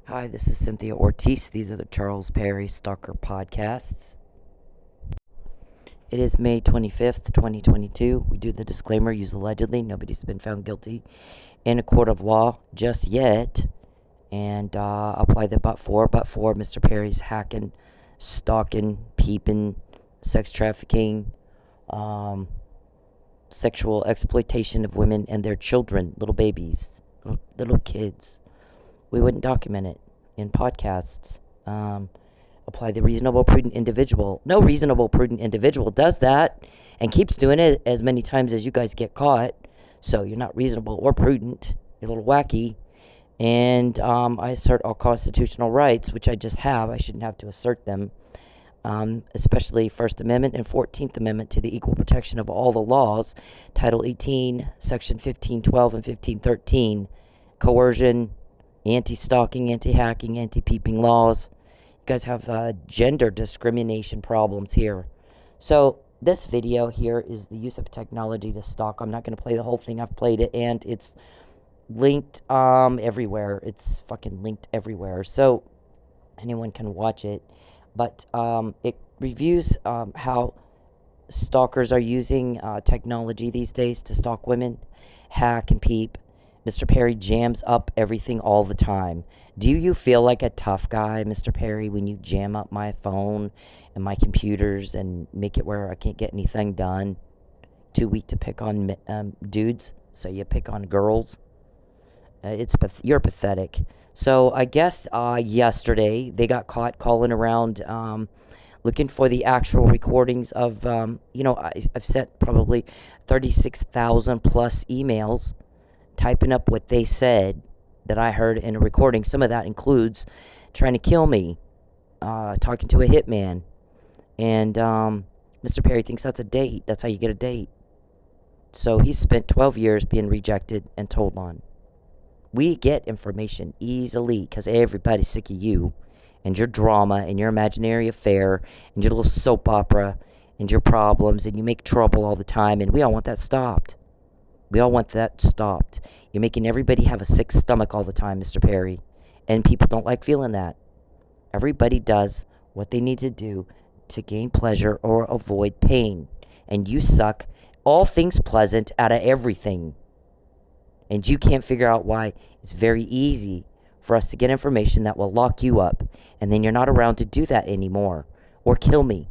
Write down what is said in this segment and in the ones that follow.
Hi, this is Cynthia Ortiz. These are the Charles Perry Stalker podcasts. It is May 25th, 2022. We do the disclaimer, use allegedly. Nobody's been found guilty in a court of law just yet. And apply the but for Mr. Perry's hacking, stalking, peeping, sex trafficking, sexual exploitation of women and their children, little babies, little kids. We wouldn't document it in podcasts. Apply the reasonable, prudent individual. No reasonable, prudent individual does that and keeps doing it as many times as you guys get caught. So you're not reasonable or prudent. You're a little wacky. And I assert all constitutional rights, which I just have. I shouldn't have to assert them, especially First Amendment and 14th Amendment to the equal protection of all the laws. Title 18, Section 1512 and 1513, coercion, anti-stalking, anti-hacking, anti-peeping laws. You guys have gender discrimination problems here. So this video here is the use of technology to stalk. I'm not going to play the whole thing. I've played it, and it's linked everywhere. It's fucking linked everywhere. So anyone can watch it. But it reviews how stalkers are using technology these days to stalk women, hack and peep. Mr. Perry jams up everything all the time. Do you feel like a tough guy, Mr. Perry, when you jam up my phone and my computers and make it where I can't get anything done? Too weak to pick on dudes, so you pick on girls? You're pathetic. So I guess yesterday they got caught calling around looking for the actual recordings of, I've sent probably 36,000 plus emails typing up what they said that I heard in a recording. Some of that includes trying to kill me, talking to a hitman. And Mr. Perry thinks that's a date. That's how you get a date. So he spent 12 years being rejected and told on. We get information easily because everybody's sick of you and your drama and your imaginary affair and your little soap opera and your problems, and you make trouble all the time, and we all want that stopped. We all want that stopped. You're making everybody have a sick stomach all the time, Mr. Perry. And people don't like feeling that. Everybody does what they need to do to gain pleasure or avoid pain. And you suck all things pleasant out of everything. And you can't figure out why. It's very easy for us to get information that will lock you up. And then you're not around to do that anymore. Or kill me.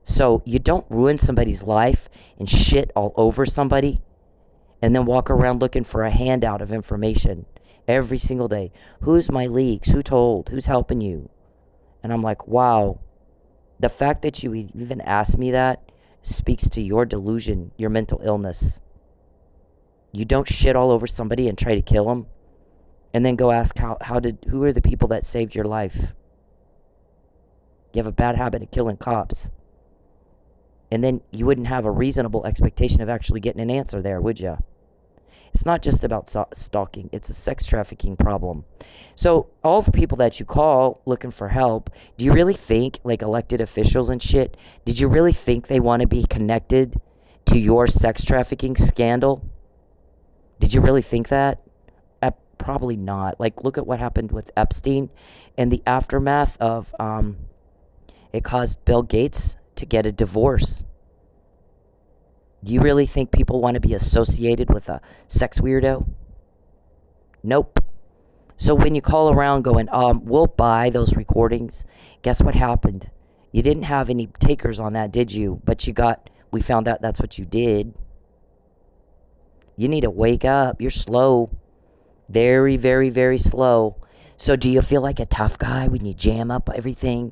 So you don't ruin somebody's life and shit all over somebody and then walk around looking for a handout of information every single day. Who's my leaks? Who told? Who's helping you? And I'm like, wow. The fact that you even asked me that speaks to your delusion, your mental illness. You don't shit all over somebody and try to kill them and then go ask who are the people that saved your life? You have a bad habit of killing cops. And then you wouldn't have a reasonable expectation of actually getting an answer there, would you? It's not just about stalking. It's a sex trafficking problem. So all the people that you call looking for help, do you really think, like elected officials and shit, did you really think they want to be connected to your sex trafficking scandal? Did you really think that? Probably not. Like, look at what happened with Epstein and the aftermath of it caused Bill Gates to get a divorce. Do you really think people want to be associated with a sex weirdo? Nope. So when you call around going, we'll buy those recordings, guess what happened? You didn't have any takers on that, did you? But we found out that's what you did. You need to wake up. You're slow. Very, very, very slow. So do you feel like a tough guy when you jam up everything?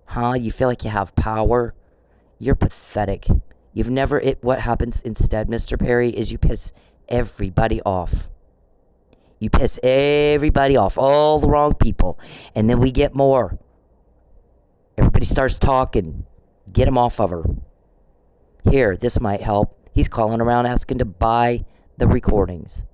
Huh? You feel like you have power? You're pathetic. What happens instead, Mr. Perry, is you piss everybody off. You piss everybody off, all the wrong people. And then we get more. Everybody starts talking. Get him off of her. Here, this might help. He's calling around asking to buy the recordings.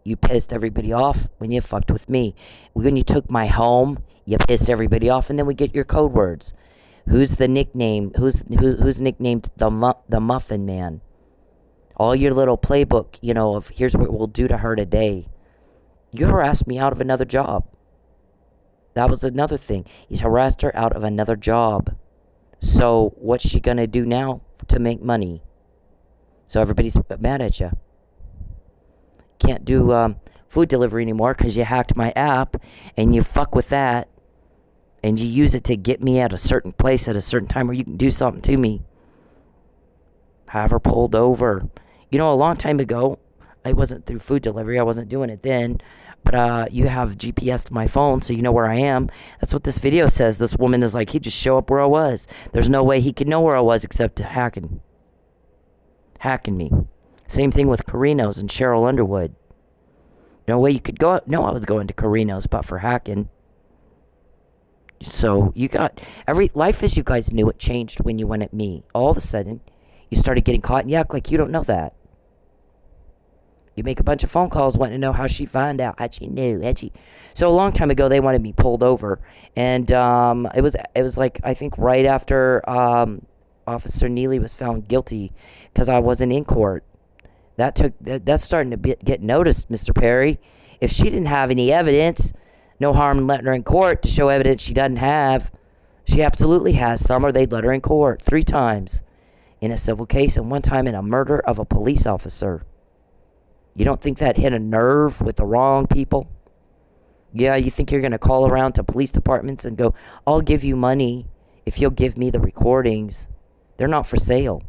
You pissed everybody off when you fucked with me. When you took my home, you pissed everybody off, and then we get your code words. Who's the nickname? Who's nicknamed the Muffin Man? All your little playbook, of here's what we'll do to her today. You harassed me out of another job. That was another thing. He's harassed her out of another job. So what's she going to do now to make money? So everybody's mad at you. Can't do food delivery anymore because you hacked my app and you fuck with that. And you use it to get me at a certain place at a certain time where you can do something to me. Have her pulled over. A long time ago, I wasn't through food delivery. I wasn't doing it then. But you have GPS to my phone, so you know where I am. That's what this video says. This woman is like, he'd just show up where I was. There's no way he could know where I was except hacking me. Same thing with Carino's and Cheryl Underwood. No way you could go. No, I was going to Carino's, but for hacking. So you got life as you guys knew it changed when you went at me. All of a sudden, you started getting caught, and you act like you don't know that. You make a bunch of phone calls wanting to know how she found out, how she knew, So a long time ago, they wanted me pulled over, and it was like I think right after Officer Neely was found guilty because I wasn't in court. That's starting to get noticed, Mr. Perry. If she didn't have any evidence, no harm in letting her in court to show evidence she doesn't have. She absolutely has some, or they'd let her in court 3 times in a civil case and 1 time in a murder of a police officer. You don't think that hit a nerve with the wrong people? Yeah, you think you're going to call around to police departments and go, I'll give you money if you'll give me the recordings. They're not for sale.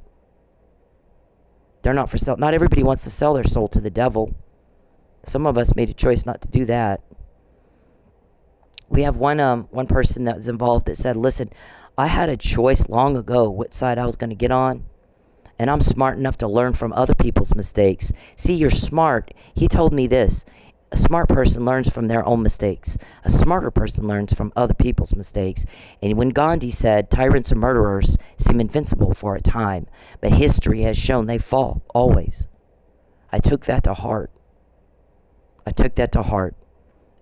They're not for sale. Not everybody wants to sell their soul to the devil. Some of us made a choice not to do that. We have one person that was involved that said, listen, I had a choice long ago what side I was going to get on. And I'm smart enough to learn from other people's mistakes. See, you're smart. He told me this. A smart person learns from their own mistakes. A smarter person learns from other people's mistakes. And when Gandhi said, tyrants and murderers seem invincible for a time, but history has shown they fall, always. I took that to heart.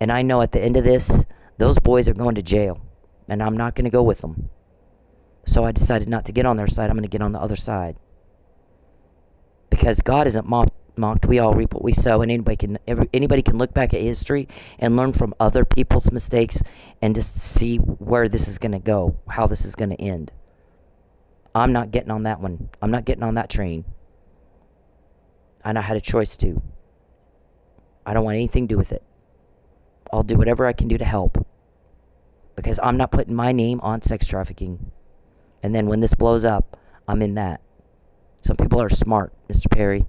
And I know at the end of this, those boys are going to jail. And I'm not going to go with them. So I decided not to get on their side. I'm going to get on the other side. Because God isn't mocked. We all reap what we sow, and anybody can look back at history and learn from other people's mistakes and just see where this is going to go, how this is going to end. I'm not getting on that one. I'm not getting on that train. And I had a choice to. I don't want anything to do with it. I'll do whatever I can do to help. Because I'm not putting my name on sex trafficking. And then when this blows up, I'm in that. Some people are smart, Mr. Perry.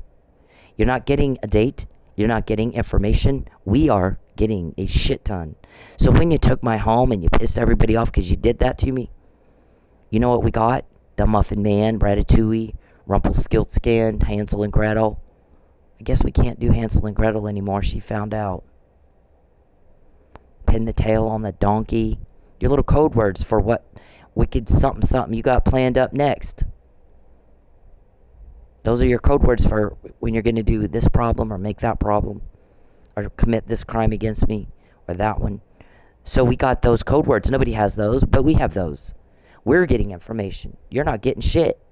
You're not getting a date. You're not getting information. We are getting a shit ton. So when you took my home and you pissed everybody off because you did that to me, you know what we got? The Muffin Man, Ratatouille, Rumpelstiltskin, Hansel and Gretel. I guess we can't do Hansel and Gretel anymore. She found out. Pin the tail on the donkey. Your little code words for what wicked something you got planned up next. Those are your code words for when you're going to do this problem or make that problem or commit this crime against me or that one. So we got those code words. Nobody has those, but we have those. We're getting information. You're not getting shit.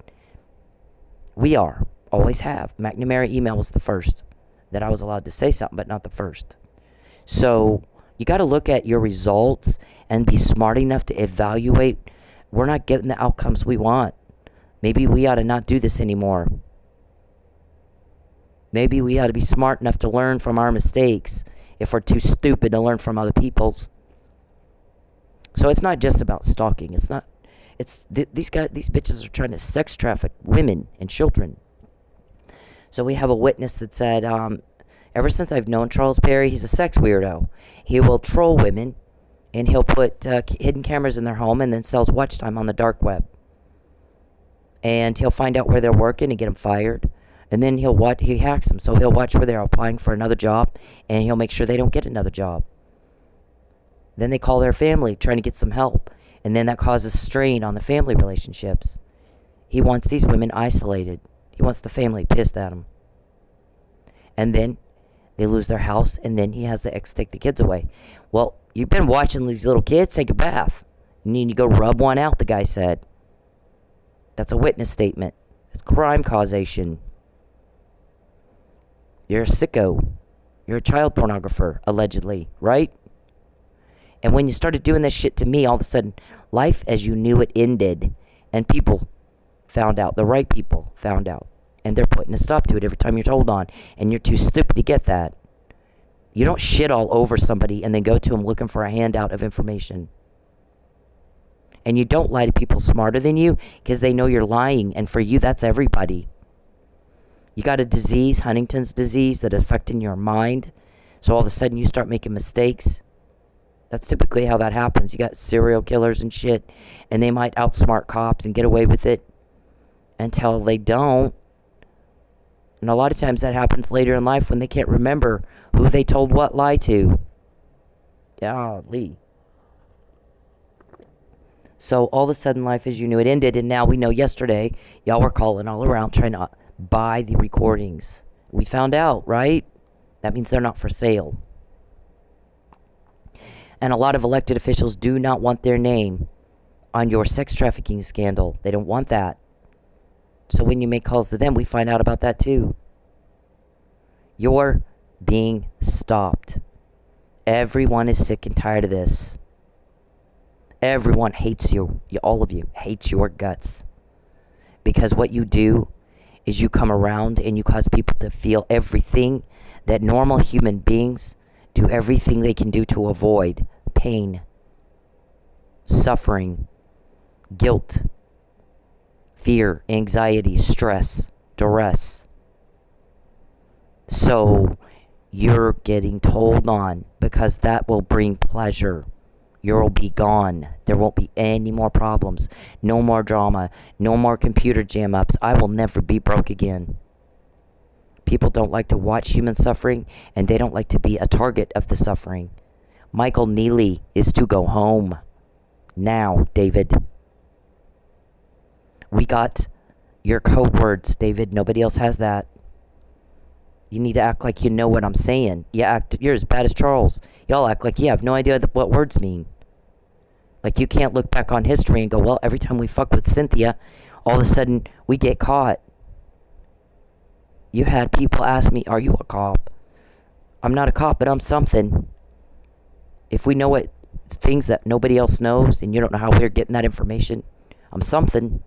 We are. Always have. McNamara email was the first that I was allowed to say something, but not the first. So you got to look at your results and be smart enough to evaluate. We're not getting the outcomes we want. Maybe we ought to not do this anymore. Maybe we ought to be smart enough to learn from our mistakes if we're too stupid to learn from other people's. So it's not just about stalking. These bitches are trying to sex traffic women and children. So we have a witness that said, ever since I've known Charles Perry, he's a sex weirdo. He will troll women, and he'll put hidden cameras in their home and then sells watch time on the dark web. And he'll find out where they're working and get them fired. And then he hacks them. So he'll watch where they're applying for another job, and he'll make sure they don't get another job. Then they call their family trying to get some help. And then that causes strain on the family relationships. He wants these women isolated. He wants the family pissed at him. And then they lose their house, and then he has the ex take the kids away. Well, you've been watching these little kids take a bath. You need to go rub one out, the guy said. That's a witness statement. It's crime causation. You're a sicko. You're a child pornographer, allegedly, right? And when you started doing this shit to me, all of a sudden, life as you knew it ended. And people found out. The right people found out. And they're putting a stop to it every time you're told on. And you're too stupid to get that. You don't shit all over somebody and then go to them looking for a handout of information. And you don't lie to people smarter than you because they know you're lying. And for you, that's everybody. You got a disease, Huntington's disease, that's affecting your mind. So all of a sudden you start making mistakes. That's typically how that happens. You got serial killers and shit. And they might outsmart cops and get away with it until they don't. And a lot of times that happens later in life when they can't remember who they told what lie to. Golly. So all of a sudden life as you knew it ended. And now we know yesterday y'all were calling all around trying to buy the recordings. We found out, right? That means they're not for sale. And a lot of elected officials do not want their name on your sex trafficking scandal. They don't want that. So when you make calls to them, we find out about that too. You're being stopped. Everyone is sick and tired of this. Everyone hates you. All of you hates your guts. Because what you do is you come around and you cause people to feel everything that normal human beings do, everything they can do to avoid: pain, suffering, guilt, fear, anxiety, stress, duress. So you're getting told on because that will bring pleasure. You'll be gone. There won't be any more problems. No more drama. No more computer jam-ups. I will never be broke again. People don't like to watch human suffering, and they don't like to be a target of the suffering. Michael Neely is to go home. Now, David. We got your code words, David. Nobody else has that. You need to act like you know what I'm saying. You're as bad as Charles. Y'all act like you have no idea what words mean. Like you can't look back on history and go, well, every time we fuck with Cynthia, all of a sudden we get caught. You had people ask me, are you a cop? I'm not a cop, but I'm something. If we know what things that nobody else knows and you don't know how we're getting that information, I'm something.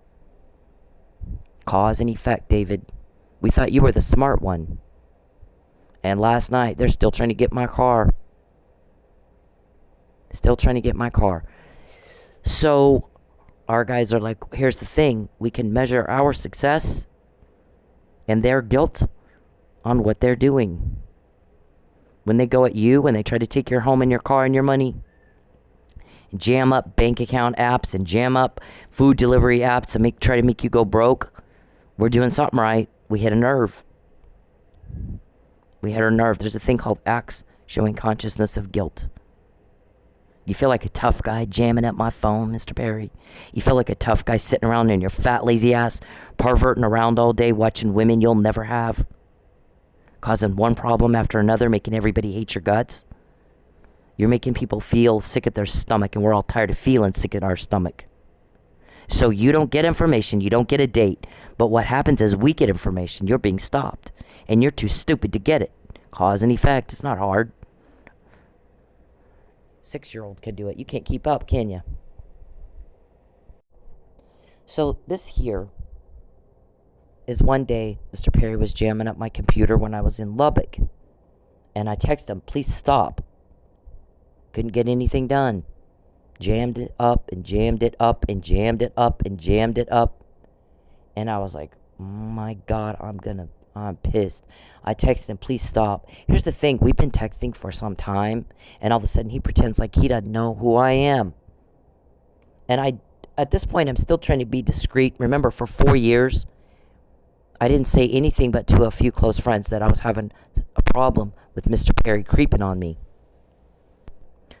Cause and effect, David. We thought you were the smart one. And last night, they're still trying to get my car. Still trying to get my car. So, our guys are like, here's the thing. We can measure our success and their guilt on what they're doing. When they go at you, when they try to take your home and your car and your money, jam up bank account apps and jam up food delivery apps and try to make you go broke, we're doing something right. We hit a nerve. We hit our nerve. There's a thing called acts showing consciousness of guilt. You feel like a tough guy jamming at my phone, Mr. Perry. You feel like a tough guy sitting around in your fat, lazy ass, perverting around all day, watching women you'll never have, causing one problem after another, making everybody hate your guts. You're making people feel sick at their stomach, and we're all tired of feeling sick at our stomach. So you don't get information, you don't get a date, but what happens is we get information. You're being stopped, and you're too stupid to get it. Cause and effect, it's not hard. 6-year-old could do it. You can't keep up, can you? So this here is one day Mr. Perry was jamming up my computer when I was in Lubbock. And I texted him, please stop. Couldn't get anything done. Jammed it up and jammed it up and jammed it up and jammed it up. And I was like, oh my God, I'm pissed. I texted him, please stop. Here's the thing, we've been texting for some time, and all of a sudden he pretends like he doesn't know who I am. And at this point, I'm still trying to be discreet. Remember, for 4 years, I didn't say anything but to a few close friends that I was having a problem with Mr. Perry creeping on me.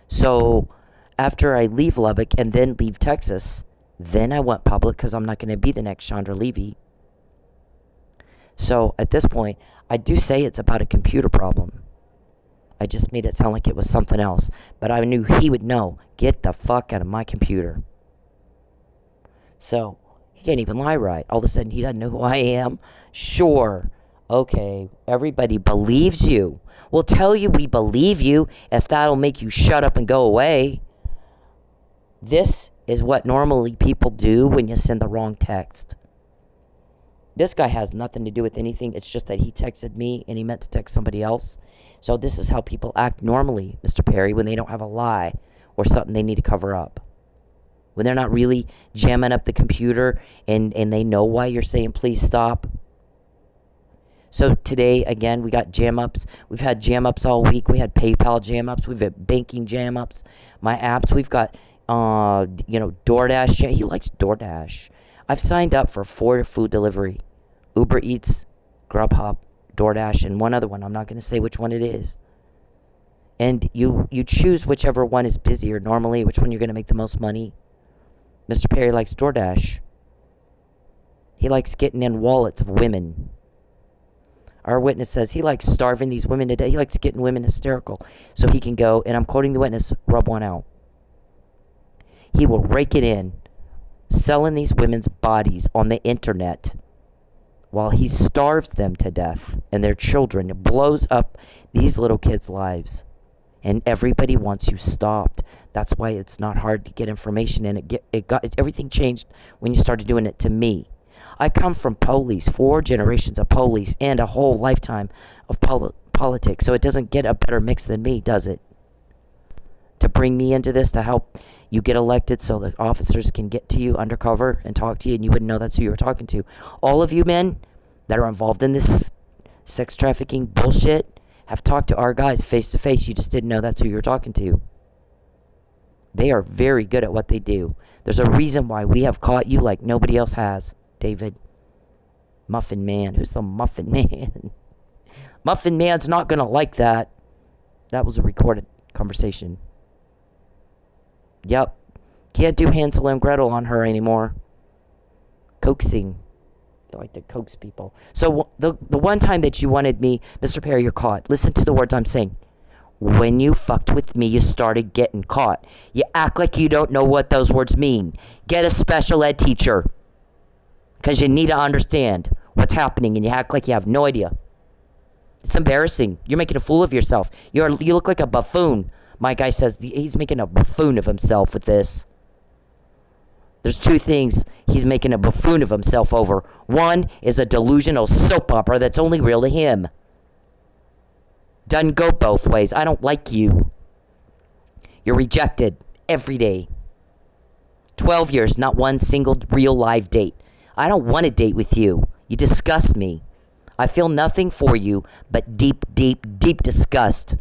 So after I leave Lubbock and then leave Texas, then I went public because I'm not going to be the next Chandra Levy. So at this point, I do say it's about a computer problem. I just made it sound like it was something else. But I knew he would know. Get the fuck out of my computer. So he can't even lie right. All of a sudden, he doesn't know who I am. Sure, Okay, everybody believes you. We'll tell you we believe you if that'll make you shut up and go away. This is what normally people do when you send the wrong text. This guy has nothing to do with anything. It's just that he texted me and he meant to text somebody else. So this is how people act normally, Mr. Perry, when they don't have a lie or something they need to cover up. When they're not really jamming up the computer and they know why you're saying please stop. So today, again, we got jam-ups. We've had jam-ups all week. We had PayPal jam-ups. We've had banking jam-ups. My apps, we've got, DoorDash. He likes DoorDash. I've signed up for 4 food delivery. Uber Eats, Grubhub, DoorDash, and one other one. I'm not going to say which one it is. And you choose whichever one is busier normally, which one you're going to make the most money. Mr. Perry likes DoorDash. He likes getting in wallets of women. Our witness says he likes starving these women to death. He likes getting women hysterical so he can go, and I'm quoting the witness, rub one out. He will rake it in, selling these women's bodies on the internet while he starves them to death and their children. It blows up these little kids' lives. And everybody wants you stopped. That's why it's not hard to get information, and everything changed when you started doing it to me. I come from police, 4 generations of police, and a whole lifetime of politics. So it doesn't get a better mix than me, does it? To bring me into this to help you get elected so the officers can get to you undercover and talk to you, and you wouldn't know that's who you were talking to. All of you men that are involved in this sex trafficking bullshit have talked to our guys face to face. You just didn't know that's who you were talking to. They are very good at what they do. There's a reason why we have caught you like nobody else has. David. Muffin Man. Who's the Muffin Man? Muffin Man's not going to like that. That was a recorded conversation. Yep. Can't do Hansel and Gretel on her anymore. Coaxing. I like to coax people. So the one time that you wanted me, Mr. Perry, you're caught. Listen to the words I'm saying. When you fucked with me, you started getting caught. You act like you don't know what those words mean. Get a special ed teacher. Because you need to understand what's happening, and you act like you have no idea. It's embarrassing. You're making a fool of yourself. You look like a buffoon. My guy says he's making a buffoon of himself with this. There's 2 things he's making a buffoon of himself over. One is a delusional soap opera that's only real to him. Doesn't go both ways. I don't like you. You're rejected every day. 12 years, not one single real live date. I don't want to date with you. You disgust me. I feel nothing for you but deep, deep, deep disgust.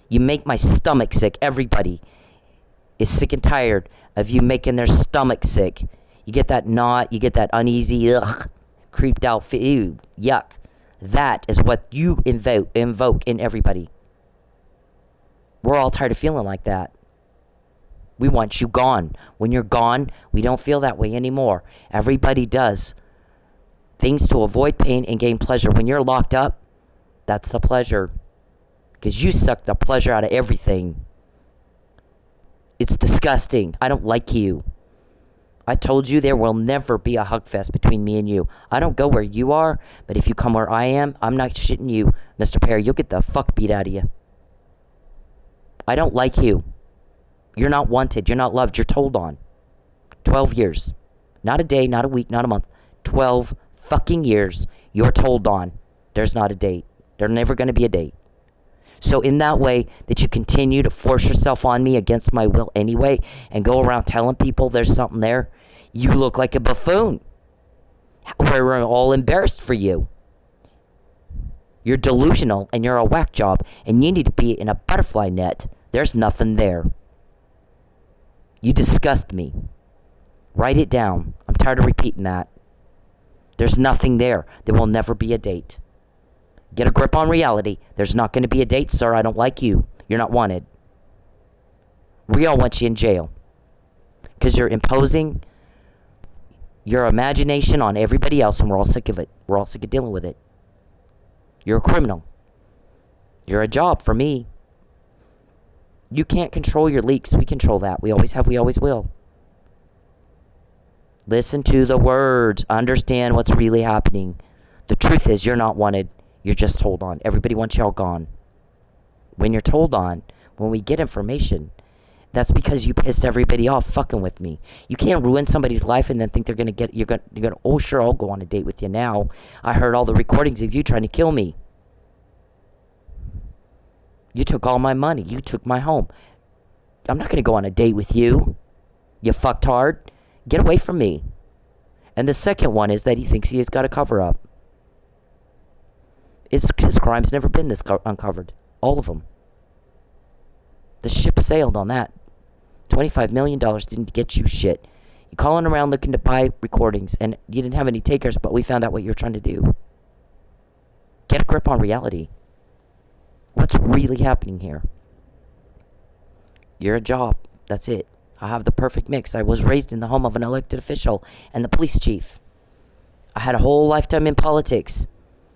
You make my stomach sick. Everybody is sick and tired of you making their stomach sick. You get that knot, you get that uneasy, creeped out, ew, yuck. That is what you invoke in everybody. We're all tired of feeling like that. We want you gone. When you're gone, we don't feel that way anymore. Everybody does things to avoid pain and gain pleasure. When you're locked up, that's the pleasure. Because you suck the pleasure out of everything. It's disgusting. I don't like you. I told you there will never be a hug fest between me and you. I don't go where you are, but if you come where I am, I'm not shitting you, Mr. Perry. You'll get the fuck beat out of you. I don't like you. You're not wanted. You're not loved. You're told on. 12 years. Not a day, not a week, not a month. 12 fucking years. You're told on. There's not a date. There's never going to be a date. So in that way that you continue to force yourself on me against my will anyway and go around telling people there's something there, you look like a buffoon. We're all embarrassed for you. You're delusional and you're a whack job and you need to be in a butterfly net. There's nothing there. You disgust me. Write it down. I'm tired of repeating that. There's nothing there. There will never be a date. Get a grip on reality. There's not going to be a date, sir. I don't like you. You're not wanted. We all want you in jail. Because you're imposing your imagination on everybody else, and we're all sick of it. We're all sick of dealing with it. You're a criminal. You're a job for me. You can't control your leaks. We control that. We always have. We always will. Listen to the words. Understand what's really happening. The truth is you're not wanted. You're just told on. Everybody wants y'all gone. When you're told on, when we get information, that's because you pissed everybody off fucking with me. You can't ruin somebody's life and then think they're gonna get, you're gonna, oh sure, I'll go on a date with you now. I heard all the recordings of you trying to kill me. You took all my money. You took my home. I'm not gonna go on a date with you. You fucktard. Get away from me. And the second one is that he thinks he has got a cover up. His crime's never been this uncovered. All of them. The ship sailed on that. $25 million didn't get you shit. You're calling around looking to buy recordings, and you didn't have any takers, but we found out what you're trying to do. Get a grip on reality. What's really happening here? You're a job. That's it. I have the perfect mix. I was raised in the home of an elected official and the police chief. I had a whole lifetime in politics.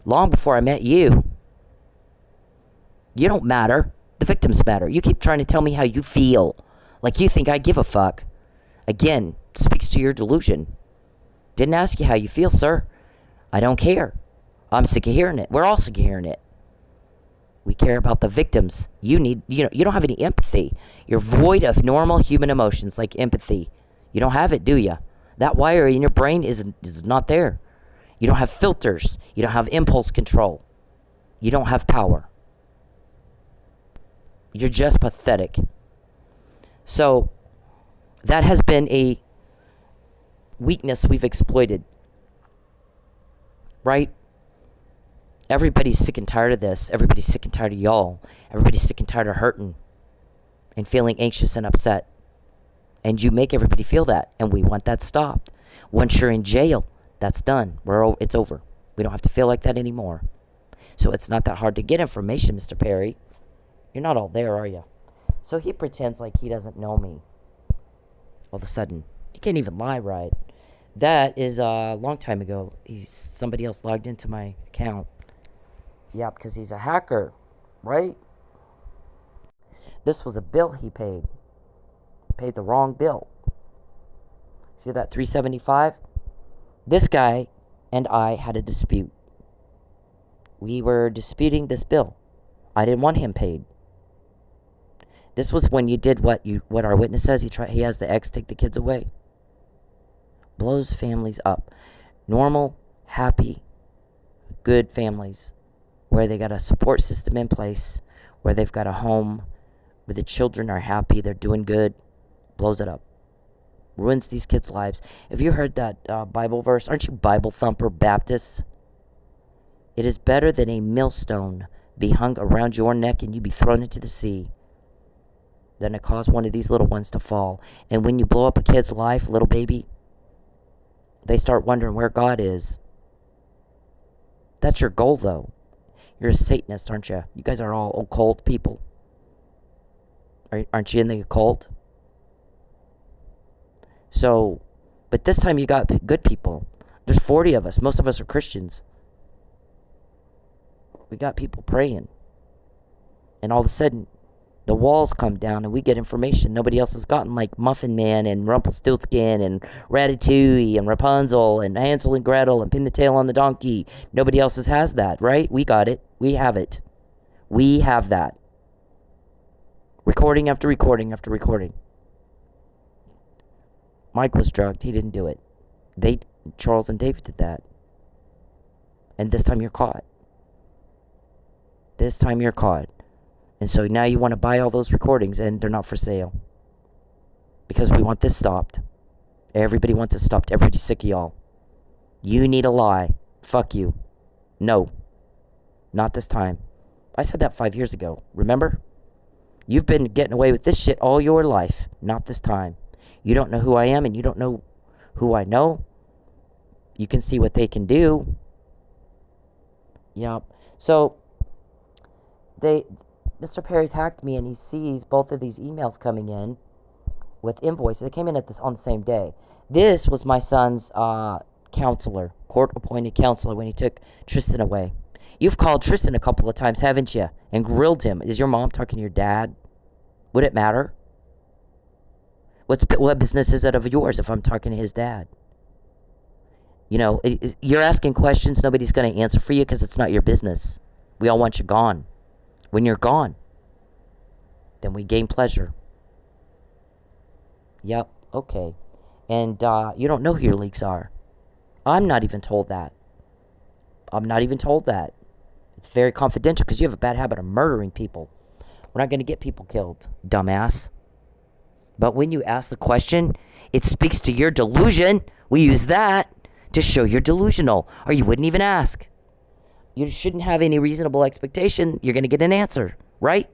Long before I met you. You don't matter. The victims matter. You keep trying to tell me how you feel. Like you think I give a fuck. Again, speaks to your delusion. Didn't ask you how you feel, sir. I don't care. I'm sick of hearing it. We're all sick of hearing it. We care about the victims. You don't have any empathy. You're void of normal human emotions like empathy. You don't have it, do you? That wire in your brain is not there. You don't have filters. You don't have impulse control. You don't have power. You're just pathetic. So, that has been a weakness we've exploited. Right? Everybody's sick and tired of this. Everybody's sick and tired of y'all. Everybody's sick and tired of hurting and feeling anxious and upset. And you make everybody feel that. And we want that stopped. Once you're in jail, that's done. It's over. We don't have to feel like that anymore. So it's not that hard to get information, Mr. Perry. You're not all there, are you? So he pretends like he doesn't know me. All of a sudden. He can't even lie right. That is a long time ago. Somebody else logged into my account. Yeah, because he's a hacker, right? This was a bill he paid. He paid the wrong bill. See that $375? This guy and I had a dispute. We were disputing this bill. I didn't want him paid. This was when you did what our witness says. He has the ex take the kids away. Blows families up. Normal, happy, good families where they got a support system in place, where they've got a home, where the children are happy, they're doing good, blows it up. Ruins these kids' lives. Have you heard that Bible verse? Aren't you Bible thumper Baptists? It is better than a millstone be hung around your neck and you be thrown into the sea than to cause one of these little ones to fall. And when you blow up a kid's life, little baby, they start wondering where God is. That's your goal, though. You're a Satanist, aren't you? You guys are all occult people. Aren't you in the occult? So, but this time you got good people. There's 40 of us. Most of us are Christians. We got people praying. And all of a sudden, the walls come down and we get information nobody else has gotten, like Muffin Man and Rumpelstiltskin and Ratatouille and Rapunzel and Hansel and Gretel and Pin the Tail on the Donkey. Nobody else has that, right? We got it. We have it. We have that. Recording after recording after recording. Mike was drugged. He didn't do it. Charles and David did that. And this time you're caught. This time you're caught. And so now you want to buy all those recordings and they're not for sale. Because we want this stopped. Everybody wants it stopped. Everybody's sick of y'all. You need a lie. Fuck you. No. Not this time. I said that 5 years ago. Remember? You've been getting away with this shit all your life. Not this time. You don't know who I am and you don't know who I know. You can see what they can do. Yep. So, Mr. Perry's hacked me and he sees both of these emails coming in with invoices. They came in on the same day. This was my son's counselor, court-appointed counselor, when he took Tristan away. You've called Tristan a couple of times, haven't you? And grilled him. Is your mom talking to your dad? Would it matter? What business is it of yours if I'm talking to his dad? You're asking questions nobody's going to answer for you because it's not your business. We all want you gone. When you're gone, then we gain pleasure. Yep, okay. And you don't know who your leaks are. I'm not even told that. It's very confidential because you have a bad habit of murdering people. We're not going to get people killed, dumbass. But when you ask the question, it speaks to your delusion. We use that to show you're delusional, or you wouldn't even ask. You shouldn't have any reasonable expectation you're going to get an answer, right?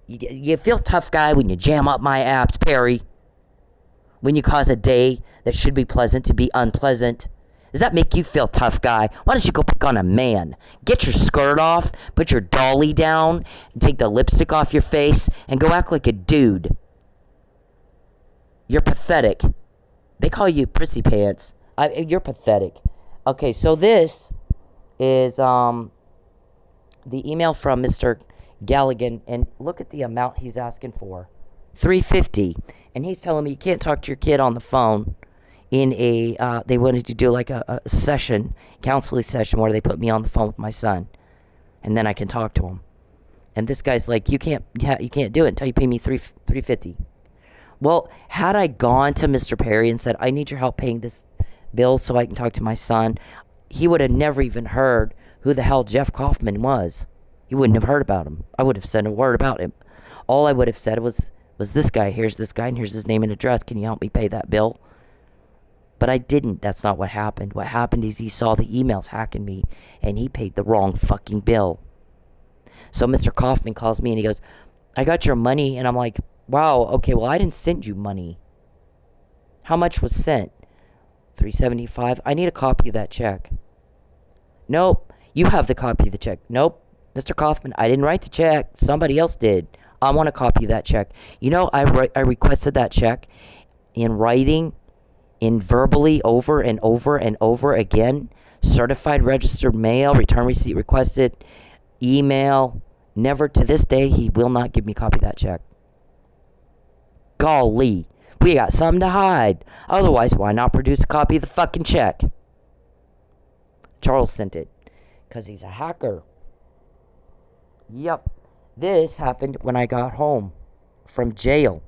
You feel tough guy when you jam up my apps, Perry. When you cause a day that should be pleasant to be unpleasant. Does that make you feel tough guy? Why don't you go pick on a man? Get your skirt off, put your dolly down, take the lipstick off your face, and go act like a dude. You're pathetic. They call you prissy pants. You're pathetic. Okay, so this is the email from Mr. Galligan, and look at the amount he's asking for. $350. And he's telling me you can't talk to your kid on the phone in they wanted to do like a session, counseling session where they put me on the phone with my son. And then I can talk to him. And this guy's like, you can't do it until you pay me $350. Well, had I gone to Mr. Perry and said, I need your help paying this bill so I can talk to my son, he would have never even heard who the hell Jeff Kaufman was. He wouldn't have heard about him. I would have said a word about him. All I would have said was this guy, here's this guy, and here's his name and address. Can you help me pay that bill? But I didn't. That's not what happened. What happened is he saw the emails hacking me, and he paid the wrong fucking bill. So Mr. Kaufman calls me, and he goes, I got your money. And I'm like, wow, okay, well, I didn't send you money. How much was sent? $375. I need a copy of that check. Nope. You have the copy of the check. Nope. Mr. Kaufman, I didn't write the check. Somebody else did. I want a copy of that check. I requested that check in writing, in verbally, over and over and over again. Certified registered mail, return receipt requested, email. Never to this day, he will not give me a copy of that check. Golly, we got something to hide. Otherwise, why not produce a copy of the fucking check? Charles sent it because he's a hacker. Yep. This happened when I got home from jail.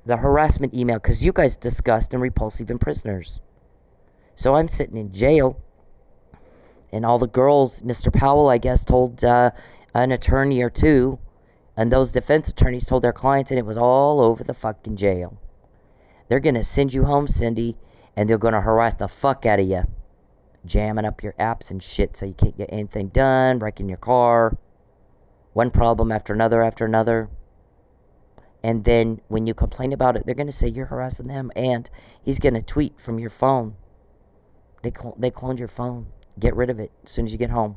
The harassment email, because you guys discussed and repulsive in prisoners. So I'm sitting in jail, and all the girls, Mr. Powell, I guess, told an attorney or two, and those defense attorneys told their clients, and it was all over the fucking jail. They're going to send you home, Cindy, and they're going to harass the fuck out of you. Jamming up your apps and shit so you can't get anything done, wrecking your car. One problem after another. And then when you complain about it, they're going to say you're harassing them, and he's going to tweet from your phone. They cloned your phone. Get rid of it as soon as you get home.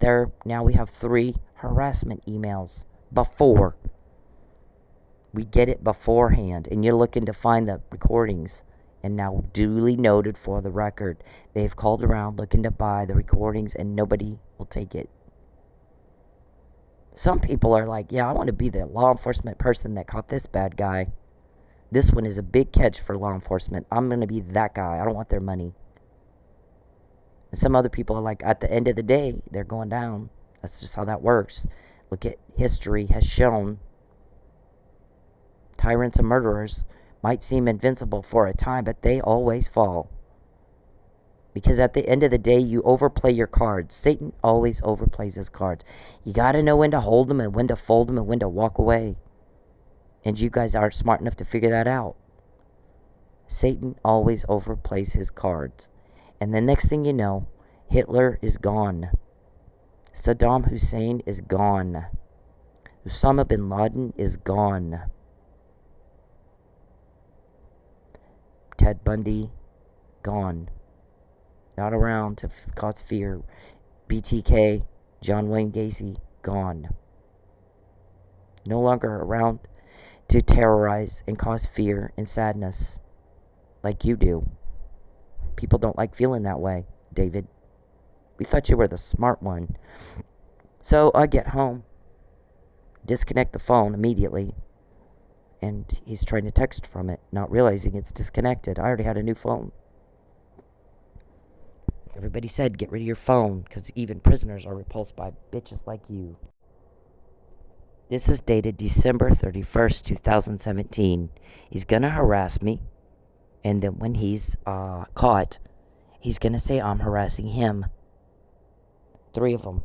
Now we have 3 harassment emails before. We get it beforehand, and you're looking to find the recordings. And now duly noted for the record, they've called around looking to buy the recordings, and nobody will take it. Some people are like, yeah, I want to be the law enforcement person that caught this bad guy. This one is a big catch for law enforcement. I'm going to be that guy. I don't want their money. And some other people are like, at the end of the day, they're going down. That's just how that works. Look at history has shown tyrants and murderers might seem invincible for a time, but they always fall. Because at the end of the day, you overplay your cards. Satan always overplays his cards. You got to know when to hold them and when to fold them and when to walk away. And you guys aren't smart enough to figure that out. Satan always overplays his cards. And the next thing you know, Hitler is gone. Saddam Hussein is gone. Osama bin Laden is gone. Ted Bundy, gone. Not around to cause fear. BTK, John Wayne Gacy, gone. No longer around to terrorize and cause fear and sadness like you do. People don't like feeling that way, David. We thought you were the smart one. So I get home, disconnect the phone immediately, And he's trying to text from it, not realizing it's disconnected. I already had a new phone. Everybody said, get rid of your phone, because even prisoners are repulsed by bitches like you. This is dated December 31st, 2017. He's going to harass me. And then when he's caught, he's going to say I'm harassing him. 3 of them.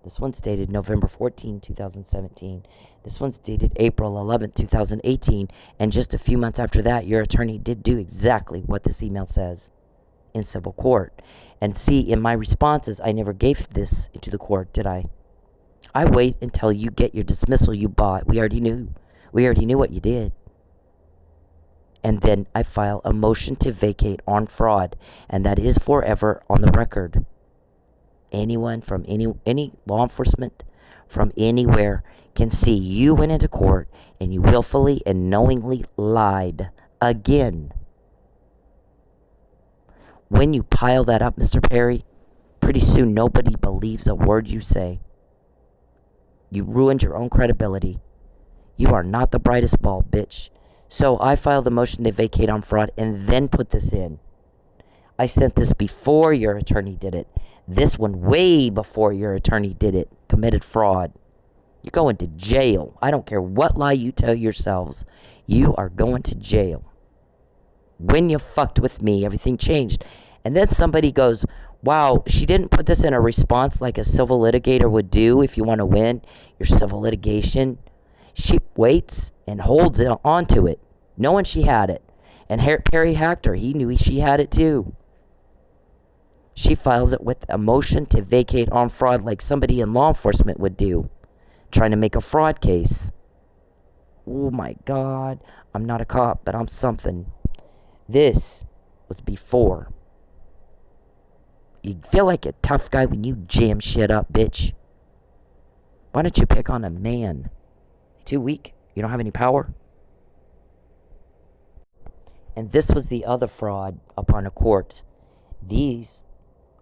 This one's dated November 14, 2017. This one's dated April 11, 2018. And just a few months after that, your attorney did do exactly what this email says in civil court. And see, in my responses, I never gave this into the court, did I? I wait until you get your dismissal you bought. We already knew. We already knew what you did. And then I file a motion to vacate on fraud. And that is forever on the record. Anyone from any law enforcement from anywhere can see you went into court and you willfully and knowingly lied again. When you pile that up, Mr. Perry, pretty soon nobody believes a word you say. You ruined your own credibility. You are not the brightest bulb, bitch. So I filed the motion to vacate on fraud and then put this in. I sent this before your attorney did it. This one way before your attorney did it. Committed fraud. You're going to jail. I don't care what lie you tell yourselves. You are going to jail. When you fucked with me, everything changed. And then somebody goes, wow, she didn't put this in a response like a civil litigator would do if you want to win your civil litigation. She waits and holds it onto it, knowing she had it. And Perry hacked her. He knew she had it too. She files it with a motion to vacate on fraud like somebody in law enforcement would do, trying to make a fraud case. Oh my God. I'm not a cop, but I'm something. This was before. You feel like a tough guy when you jam shit up, bitch. Why don't you pick on a man? Too weak? You don't have any power? And this was the other fraud upon a court. These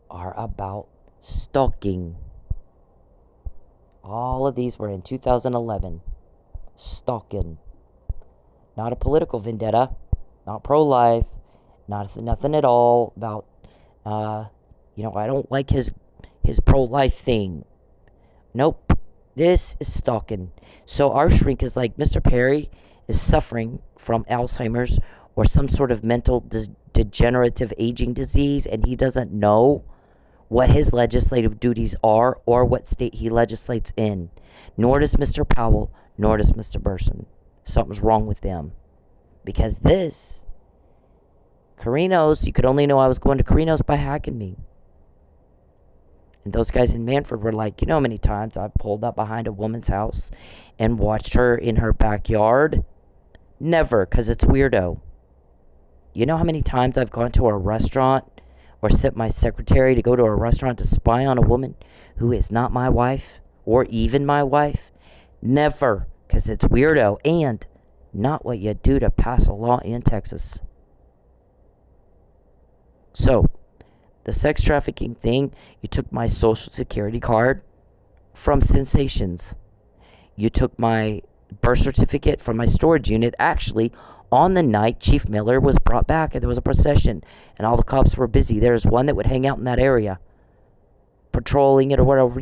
are about stalking. All of these were in 2011. Stalking. Not a political vendetta. Not pro-life. Nothing at all about, I don't like his pro-life thing. Nope. This is stalking. So our shrink is like, Mr. Perry is suffering from Alzheimer's or some sort of mental degenerative aging disease, and he doesn't know what his legislative duties are or what state he legislates in. Nor does Mr. Powell, nor does Mr. Burson. Something's wrong with them. Because this, Carino's, you could only know I was going to Carino's by hacking me. And those guys in Manford were like, you know how many times I've pulled up behind a woman's house and watched her in her backyard? Never, because it's weirdo. You know how many times I've gone to a restaurant or sent my secretary to go to a restaurant to spy on a woman who is not my wife or even my wife? Never, because it's weirdo and not what you do to pass a law in Texas. So, the sex trafficking thing, you took my social security card from Sensations. You took my birth certificate from my storage unit. Actually, on the night Chief Miller was brought back and there was a procession and all the cops were busy. There's one that would hang out in that area, patrolling it or whatever,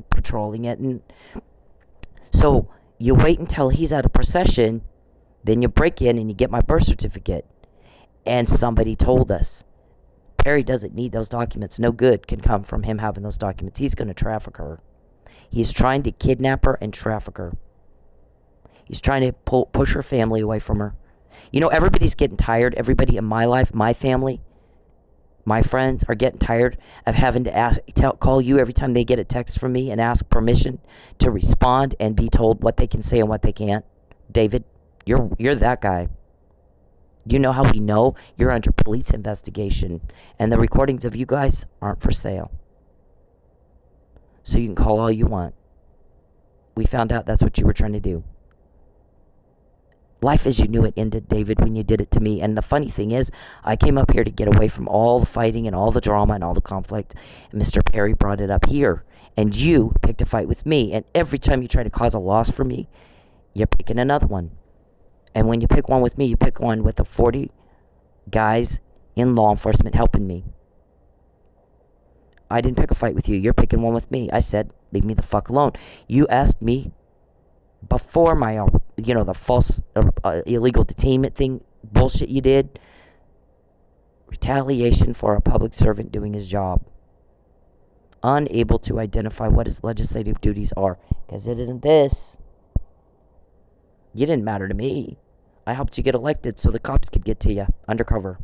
patrolling it. And so you wait until he's at a procession, then you break in and you get my birth certificate. And somebody told us, Perry doesn't need those documents. No good can come from him having those documents. He's going to traffic her. He's trying to kidnap her and traffic her. He's trying to push her family away from her. You know, everybody's getting tired. Everybody in my life, my family, my friends are getting tired of having to call you every time they get a text from me and ask permission to respond and be told what they can say and what they can't. David, you're that guy. You know how we know you're under police investigation and the recordings of you guys aren't for sale. So you can call all you want. We found out that's what you were trying to do. Life as you knew it ended, David, when you did it to me. And the funny thing is, I came up here to get away from all the fighting and all the drama and all the conflict. And Mr. Perry brought it up here. And you picked a fight with me. And every time you try to cause a loss for me, you're picking another one. And when you pick one with me, you pick one with the 40 guys in law enforcement helping me. I didn't pick a fight with you. You're picking one with me. I said, leave me the fuck alone. You asked me before my, the false illegal detainment thing, bullshit you did. Retaliation for a public servant doing his job. Unable to identify what his legislative duties are. Because it isn't this. You didn't matter to me. I helped you get elected so the cops could get to you undercover.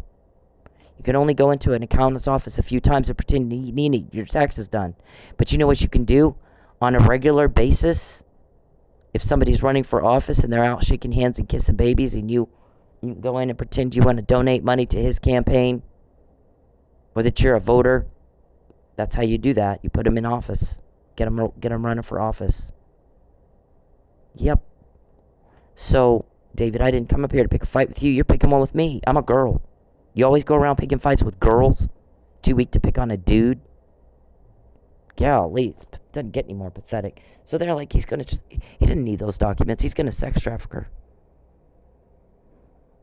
You can only go into an accountant's office a few times and pretend you need your taxes done. But you know what you can do on a regular basis? If somebody's running for office and they're out shaking hands and kissing babies, and you go in and pretend you want to donate money to his campaign, or that you're a voter, that's how you do that. You put them in office. Get them running for office. Yep. So, David, I didn't come up here to pick a fight with you. You're picking one with me. I'm a girl. You always go around picking fights with girls? Too weak to pick on a dude? Golly, it doesn't get any more pathetic. So they're like, he didn't need those documents. He's going to sex traffic her.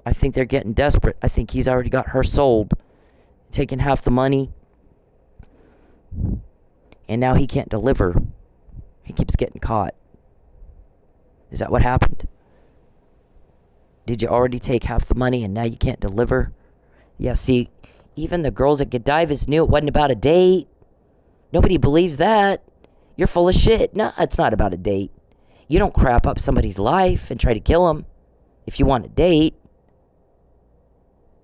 I think they're getting desperate. I think he's already got her sold, taking half the money, and now he can't deliver. He keeps getting caught. Is that what happened? Did you already take half the money and now you can't deliver? Yeah, see, even the girls at Godiva's knew it wasn't about a date. Nobody believes that. You're full of shit. No, it's not about a date. You don't crap up somebody's life and try to kill them if you want a date.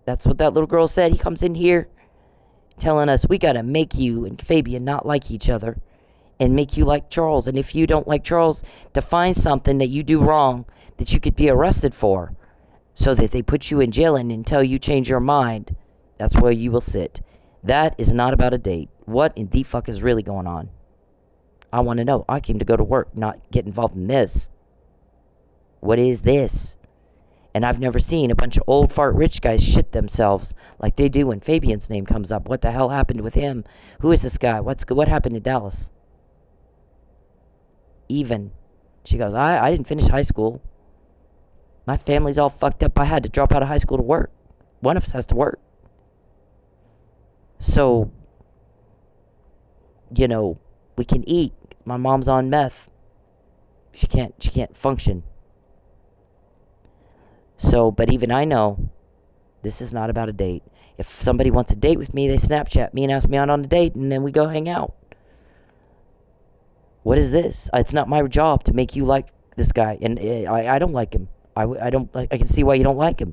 That's what that little girl said. He comes in here telling us we got to make you and Fabian not like each other and make you like Charles. And if you don't like Charles, to find something that you do wrong that you could be arrested for, so that they put you in jail, and until you change your mind, that's where you will sit. That is not about a date. What in the fuck is really going on? I want to know. I came to go to work, not get involved in this. What is this? And I've never seen a bunch of old fart rich guys shit themselves like they do when Fabian's name comes up. What the hell happened with him? Who is this guy? What happened in Dallas? Even. She goes, I didn't finish high school. My family's all fucked up. I had to drop out of high school to work. One of us has to work. So, we can eat. My mom's on meth. She can't function. So, but even I know this is not about a date. If somebody wants a date with me, they Snapchat me and ask me out on a date, and then we go hang out. What is this? It's not my job to make you like this guy, and I don't like him. I can see why you don't like him.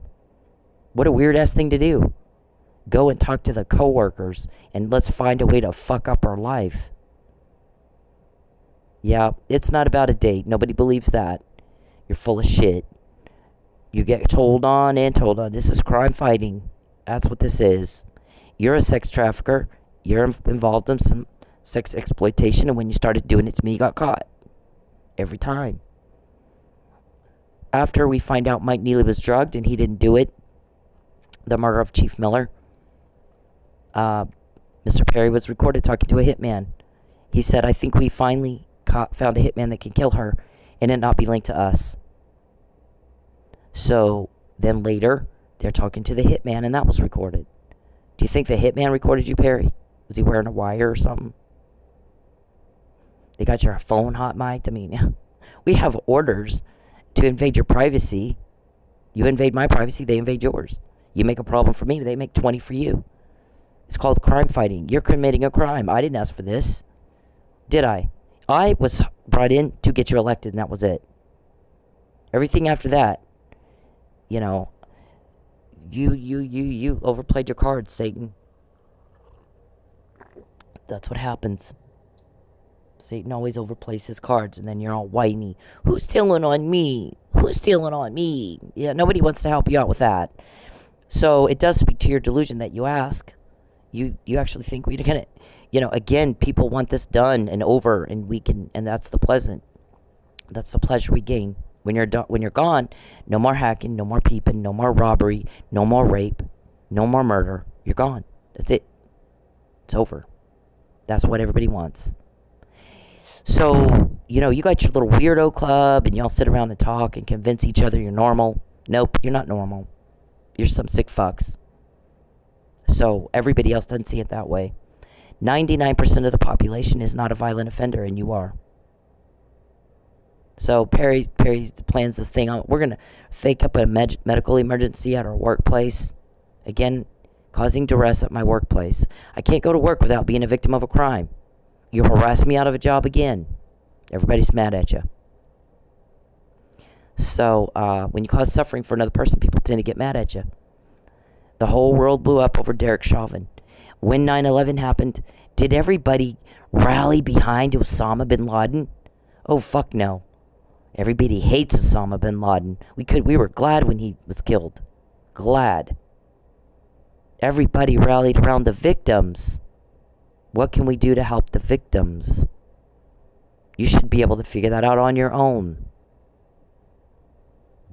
What a weird ass thing to do. Go and talk to the coworkers and let's find a way to fuck up our life. Yeah, it's not about a date. Nobody believes that. You're full of shit. You get told on and told on. This is crime fighting. That's what this is. You're a sex trafficker. You're involved in some sex exploitation, and when you started doing it to me, you got caught. Every time. After we find out Mike Neely was drugged and he didn't do it, the murder of Chief Miller, Mr. Perry was recorded talking to a hitman. He said, I think we finally found a hitman that can kill her and it not be linked to us. So then later, they're talking to the hitman and that was recorded. Do you think the hitman recorded you, Perry? Was he wearing a wire or something? They got your phone hot mic'd? I mean, we have orders to invade your privacy. You invade my privacy, they invade yours. You make a problem for me, they make 20 for you. It's called crime fighting. You're committing a crime. I didn't ask for this. Did I? I was brought in to get you elected, and that was it. Everything after that, you overplayed your cards, Satan. That's what happens. Satan always overplays his cards, and then you're all whiny. Who's stealing on me? Who's stealing on me? Yeah, nobody wants to help you out with that. So it does speak to your delusion that you ask. You actually think we can, again, people want this done and over, and we can, and that's the pleasure we gain. When you're gone, no more hacking, no more peeping, no more robbery, no more rape, no more murder. You're gone. That's it. It's over. That's what everybody wants. So, you got your little weirdo club and y'all sit around and talk and convince each other you're normal. Nope, you're not normal. You're some sick fucks. So everybody else doesn't see it that way. 99% of the population is not a violent offender, and you are. So Perry plans this thing out. We're going to fake up a medical emergency at our workplace. Again, causing duress at my workplace. I can't go to work without being a victim of a crime. You harass me out of a job again. Everybody's mad at you. So when you cause suffering for another person, people tend to get mad at you. The whole world blew up over Derek Chauvin. When 9/11 happened, did everybody rally behind Osama bin Laden? Oh, fuck no. Everybody hates Osama bin Laden. We were glad when he was killed. Glad. Everybody rallied around the victims. What can we do to help the victims? You should be able to figure that out on your own.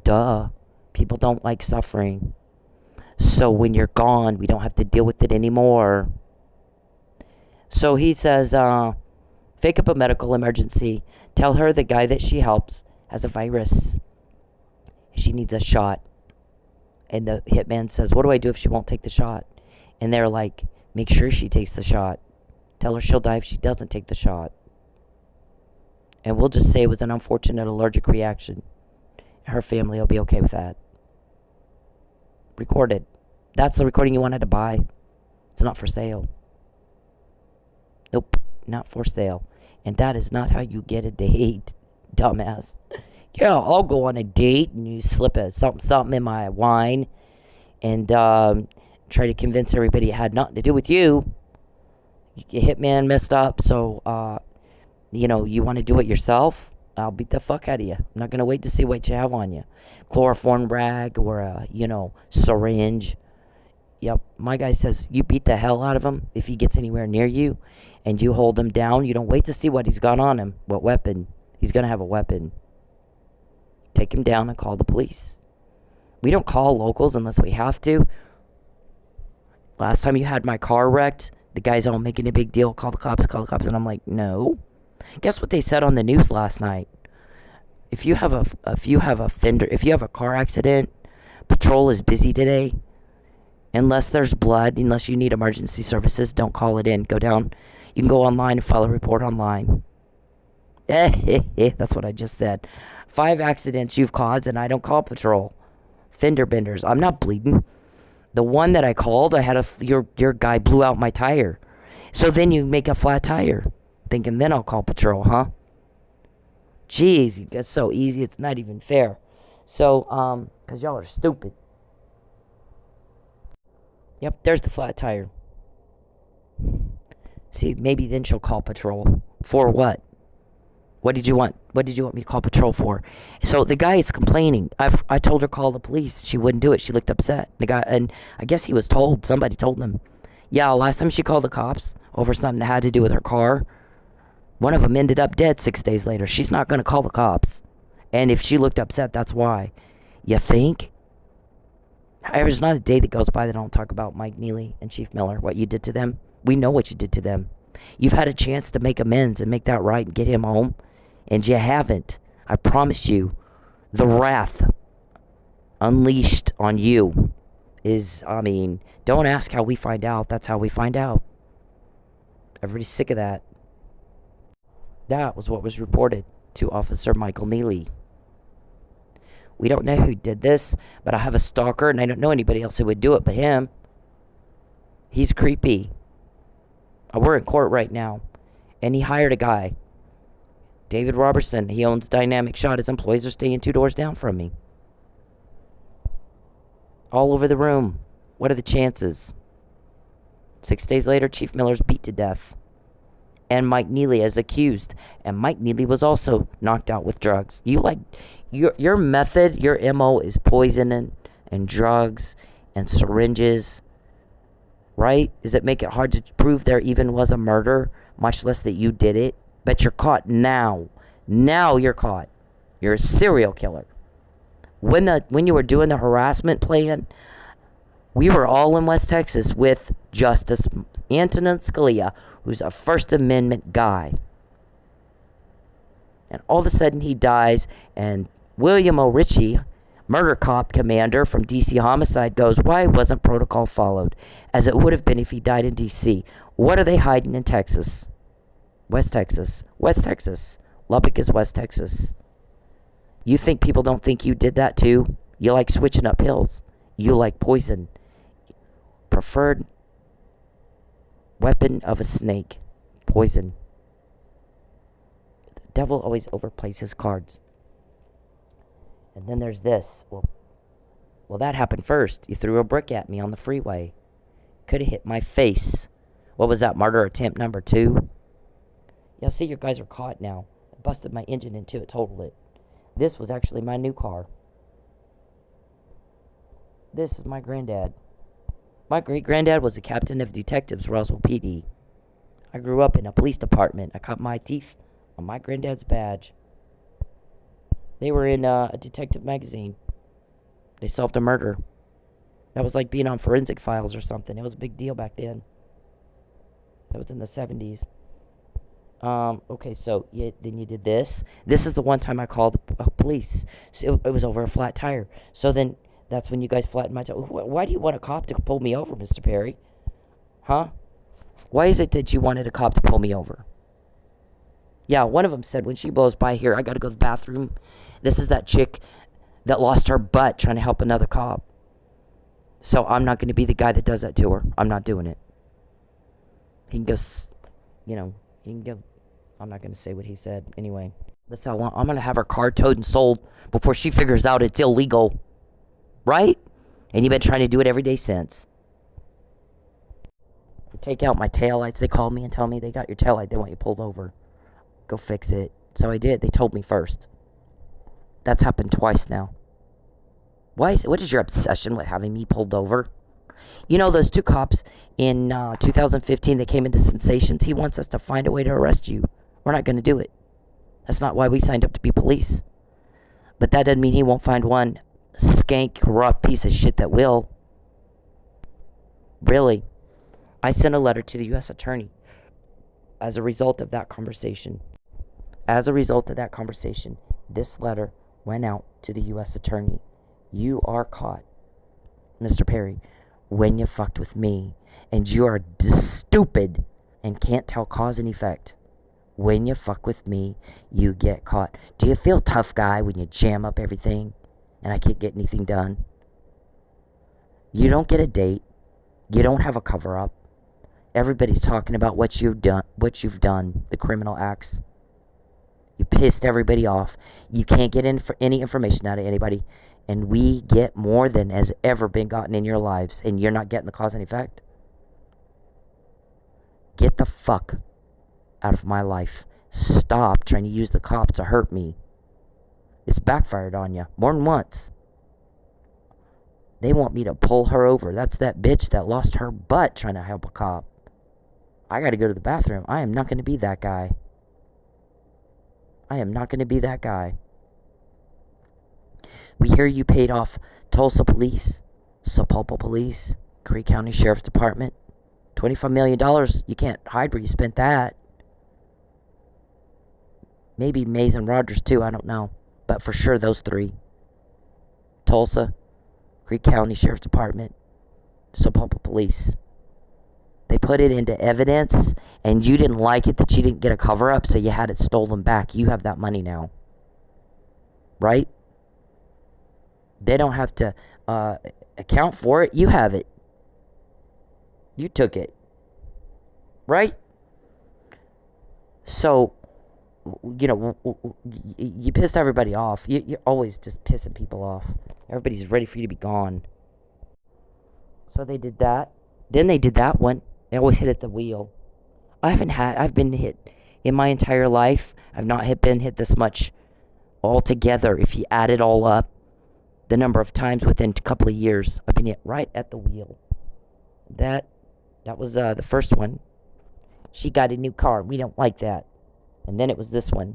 Duh. People don't like suffering. So when you're gone, we don't have to deal with it anymore. So he says, fake up a medical emergency. Tell her the guy that she helps has a virus. She needs a shot. And the hitman says, what do I do if she won't take the shot? And they're like, make sure she takes the shot. Tell her she'll die if she doesn't take the shot. And we'll just say it was an unfortunate allergic reaction. Her family will be okay with that. Recorded. That's the recording you wanted to buy. It's not for sale. Nope, not for sale. And that is not how you get a date, dumbass. Yeah, I'll go on a date and you slip something in my wine and try to convince everybody it had nothing to do with you. Your hitman messed up, so, you want to do it yourself? I'll beat the fuck out of you. I'm not going to wait to see what you have on you. Chloroform rag or a, syringe. Yep, my guy says you beat the hell out of him if he gets anywhere near you and you hold him down. You don't wait to see what he's got on him, what weapon. He's going to have a weapon. Take him down and call the police. We don't call locals unless we have to. Last time you had my car wrecked, the guy's all making a big deal. Call the cops. And I'm like, no. Guess what they said on the news last night? If you have a car accident, patrol is busy today. Unless there's blood, unless you need emergency services, don't call it in. Go down. You can go online and file a report online. That's what I just said. 5 accidents you've caused and I don't call patrol. Fender benders. I'm not bleeding. The one that I called, I had your guy blew out my tire. So then you make a flat tire. Thinking then I'll call patrol, huh? Jeez, you guys so easy, it's not even fair. So, because y'all are stupid. Yep, there's the flat tire. See, maybe then she'll call patrol. For what? What did you want? What did you want me to call patrol for? So the guy is complaining. I told her call the police. She wouldn't do it. She looked upset. The guy, and I guess he was told. Somebody told him. Yeah, last time she called the cops over something that had to do with her car, one of them ended up dead 6 days later. She's not going to call the cops. And if she looked upset, that's why. You think? There's not a day that goes by that I don't talk about Mike Neely and Chief Miller, what you did to them. We know what you did to them. You've had a chance to make amends and make that right and get him home, and you haven't. I promise you, the wrath unleashed on you is, don't ask how we find out. That's how we find out. Everybody's sick of that. That was what was reported to Officer Michael Neely. We don't know who did this, but I have a stalker, and I don't know anybody else who would do it but him. He's creepy. We're in court right now, and he hired a guy, David Robertson. He owns Dynamic Shot. His employees are staying 2 doors down from me. All over the room. What are the chances? 6 days later, Chief Miller's beat to death. And Mike Neely is accused. And Mike Neely was also knocked out with drugs. Your method, your MO is poisoning and drugs and syringes. Right? Does it make it hard to prove there even was a murder, much less that you did it? But you're caught now. Now you're caught. You're a serial killer. When you were doing the harassment plan, we were all in West Texas with Justice Antonin Scalia, who's a First Amendment guy. And all of a sudden he dies, and William O'Ritchie, murder cop commander from DC Homicide, goes, why wasn't protocol followed? As it would have been if he died in DC. What are they hiding in Texas? West Texas. West Texas. Lubbock is West Texas. You think people don't think you did that too? You like switching up pills. You like poison. Preferred weapon of a snake. Poison. The devil always overplays his cards. And then there's this. Well, that happened first. You threw a brick at me on the freeway. Could have hit my face. What was that? Murder attempt number 2? Yeah, see, your guys are caught now. I busted my engine into it, totaled it. This was actually my new car. This is my granddad. My great-granddad was a captain of detectives, Roswell PD. I grew up in a police department. I cut my teeth on my granddad's badge. They were in a detective magazine. They solved a murder. That was like being on Forensic Files or something. It was a big deal back then. That was in the 70s. Okay, so then you did this. This is the one time I called police. So it was over a flat tire. So then that's when you guys flattened my tire. Why do you want a cop to pull me over, Mr. Perry? Huh? Why is it that you wanted a cop to pull me over? Yeah, one of them said when she blows by here, I got to go to the bathroom. This is that chick that lost her butt trying to help another cop. So I'm not going to be the guy that does that to her. I'm not doing it. He can go, he can go. I'm not going to say what he said. Anyway, that's how long I'm going to have her car towed and sold before she figures out it's illegal. Right? And you've been trying to do it every day since. They take out my taillights. They call me and tell me they got your taillight. They want you pulled over. Go fix it. So I did. They told me first. That's happened twice now. What is your obsession with having me pulled over? You know those 2 cops in 2015 that came into Sensations? He wants us to find a way to arrest you. We're not going to do it. That's not why we signed up to be police. But that doesn't mean he won't find one skank, corrupt piece of shit that will. Really. I sent a letter to the U.S. Attorney as a result of that conversation. As a result of that conversation, this letter went out to the U.S. Attorney. You are caught, Mr. Perry, when you fucked with me. And you are stupid and can't tell cause and effect. When you fuck with me, you get caught. Do you feel tough guy when you jam up everything and I can't get anything done? You don't get a date. You don't have a cover-up. Everybody's talking about what you've done, the criminal acts. You pissed everybody off. You can't get any information out of anybody. And we get more than has ever been gotten in your lives. And you're not getting the cause and effect. Get the fuck out of my life. Stop trying to use the cops to hurt me. It's backfired on you more than once. They want me to pull her over. That's that bitch that lost her butt trying to help a cop. I got to go to the bathroom. I am not going to be that guy. I am not going to be that guy. We hear you paid off Tulsa Police, Sapulpa Police, Creek County Sheriff's Department. $25 million. You can't hide where you spent that. Maybe Mays and Rogers too. I don't know. But for sure those 3. Tulsa, Creek County Sheriff's Department, Sapulpa Police. They put it into evidence, and you didn't like it that you didn't get a cover-up, so you had it stolen back. You have that money now. Right? They don't have to account for it. You have it. You took it. Right? So, you pissed everybody off. You're always just pissing people off. Everybody's ready for you to be gone. So they did that. Then they did that one. They always hit at the wheel. I've been hit in my entire life. I've not been hit this much altogether. If you add it all up, the number of times within a couple of years, I've been hit right at the wheel. That was the first one. She got a new car. We don't like that. And then it was this one.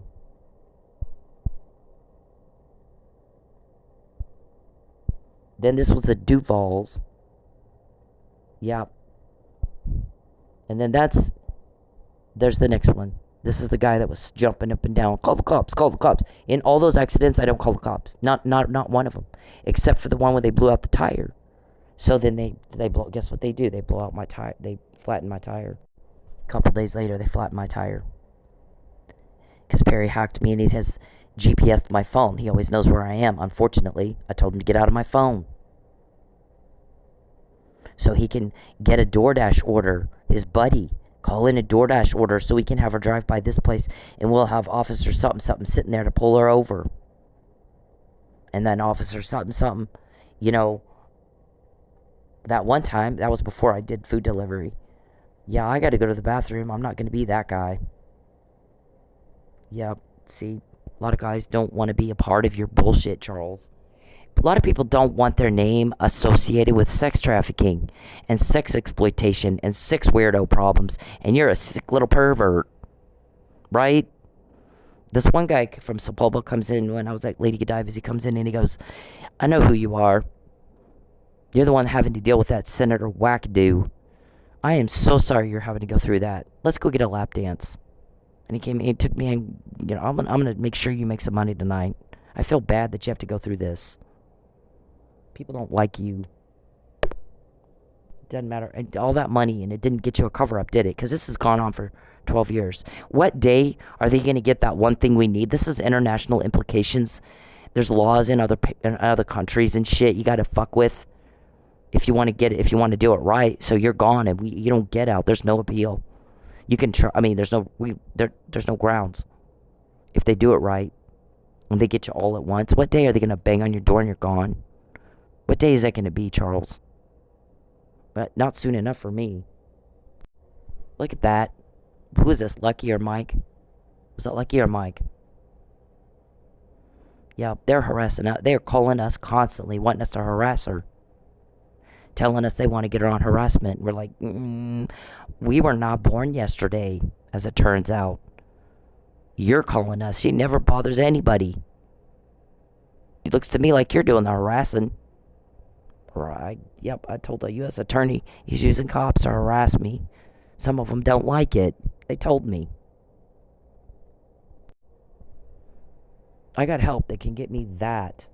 Then this was the Duvals. Yeah. And then there's the next one. This is the guy that was jumping up and down. Call the cops, call the cops. In all those accidents, I don't call the cops. Not one of them. Except for the one where they blew out the tire. So then they blow, guess what they do? They blow out my tire. They flatten my tire. A couple days later, they flattened my tire. Because Perry hacked me and he has GPS'd my phone. He always knows where I am. Unfortunately, I told him to get out of my phone. So he can get a DoorDash order. His buddy, call in a DoorDash order so we can have her drive by this place and we'll have officer something sitting there to pull her over. And then officer something, you know, that one time, that was before I did food delivery. Yeah, I got to go to the bathroom. I'm not going to be that guy. Yeah, see, a lot of guys don't want to be a part of your bullshit, Charles. A lot of people don't want their name associated with sex trafficking and sex exploitation and sex weirdo problems. And you're a sick little pervert, right? This one guy from Sepulveda comes in when I was like Lady Godiva's. He comes in and he goes, I know who you are. You're the one having to deal with that Senator Wackadoo. I am so sorry you're having to go through that. Let's go get a lap dance. And he came and he took me and, you know, I'm going to make sure you make some money tonight. I feel bad that you have to go through this. People don't like you. It doesn't matter. And all that money, and it didn't get you a cover-up, did it? Because this has gone on for 12 years. What day are they going to get that one thing we need? This is international implications. There's laws in other countries and shit you got to fuck with if you want to get it, if you want to do it right. So you're gone, and you don't get out. There's no appeal. You can try. I mean, there's no grounds. If they do it right, and they get you all at once, what day are they going to bang on your door and you're gone? What day is that going to be, Charles? But not soon enough for me. Look at that. Who is this, Lucky or Mike? Was that Lucky or Mike? Yeah, they're harassing us. They're calling us constantly, wanting us to harass her. Telling us they want to get her on harassment. We're like, we were not born yesterday, as it turns out. You're calling us. She never bothers anybody. It looks to me like you're doing the harassing. Right. Yep, I told a U.S. attorney he's using cops to harass me. Some of them don't like it. They told me. I got help that can get me that.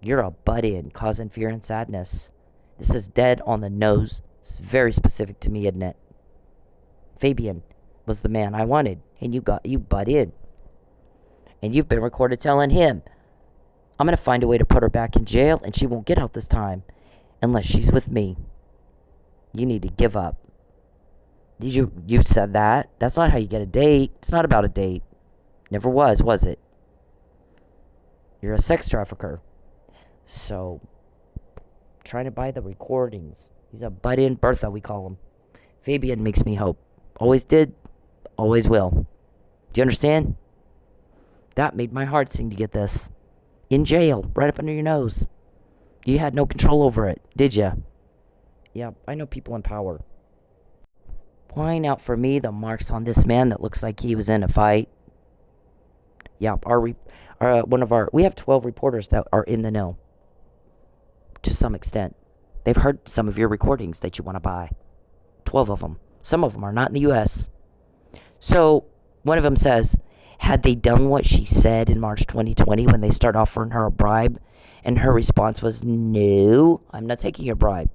You're a butt-in, causing fear and sadness. This is dead on the nose. It's very specific to me, isn't it? Fabian was the man I wanted, and you butt in. And you've been recorded telling him, I'm going to find a way to put her back in jail, and she won't get out this time. Unless she's with me. You need to give up. You said that. That's not how you get a date. It's not about a date. Never was it? You're a sex trafficker. So, trying to buy the recordings. He's a butt-in Bertha, we call him. Fabian makes me hope. Always did, always will. Do you understand? That made my heart sing to get this. In jail, right up under your nose. You had no control over it, did you? Yeah, I know people in power. Point out for me the marks on this man that looks like he was in a fight. Yeah, we have 12 reporters that are in the know. To some extent. They've heard some of your recordings that you want to buy. 12 of them. Some of them are not in the U.S. So, one of them says, had they done what she said in March 2020 when they start offering her a bribe, and her response was, no, I'm not taking your bribe.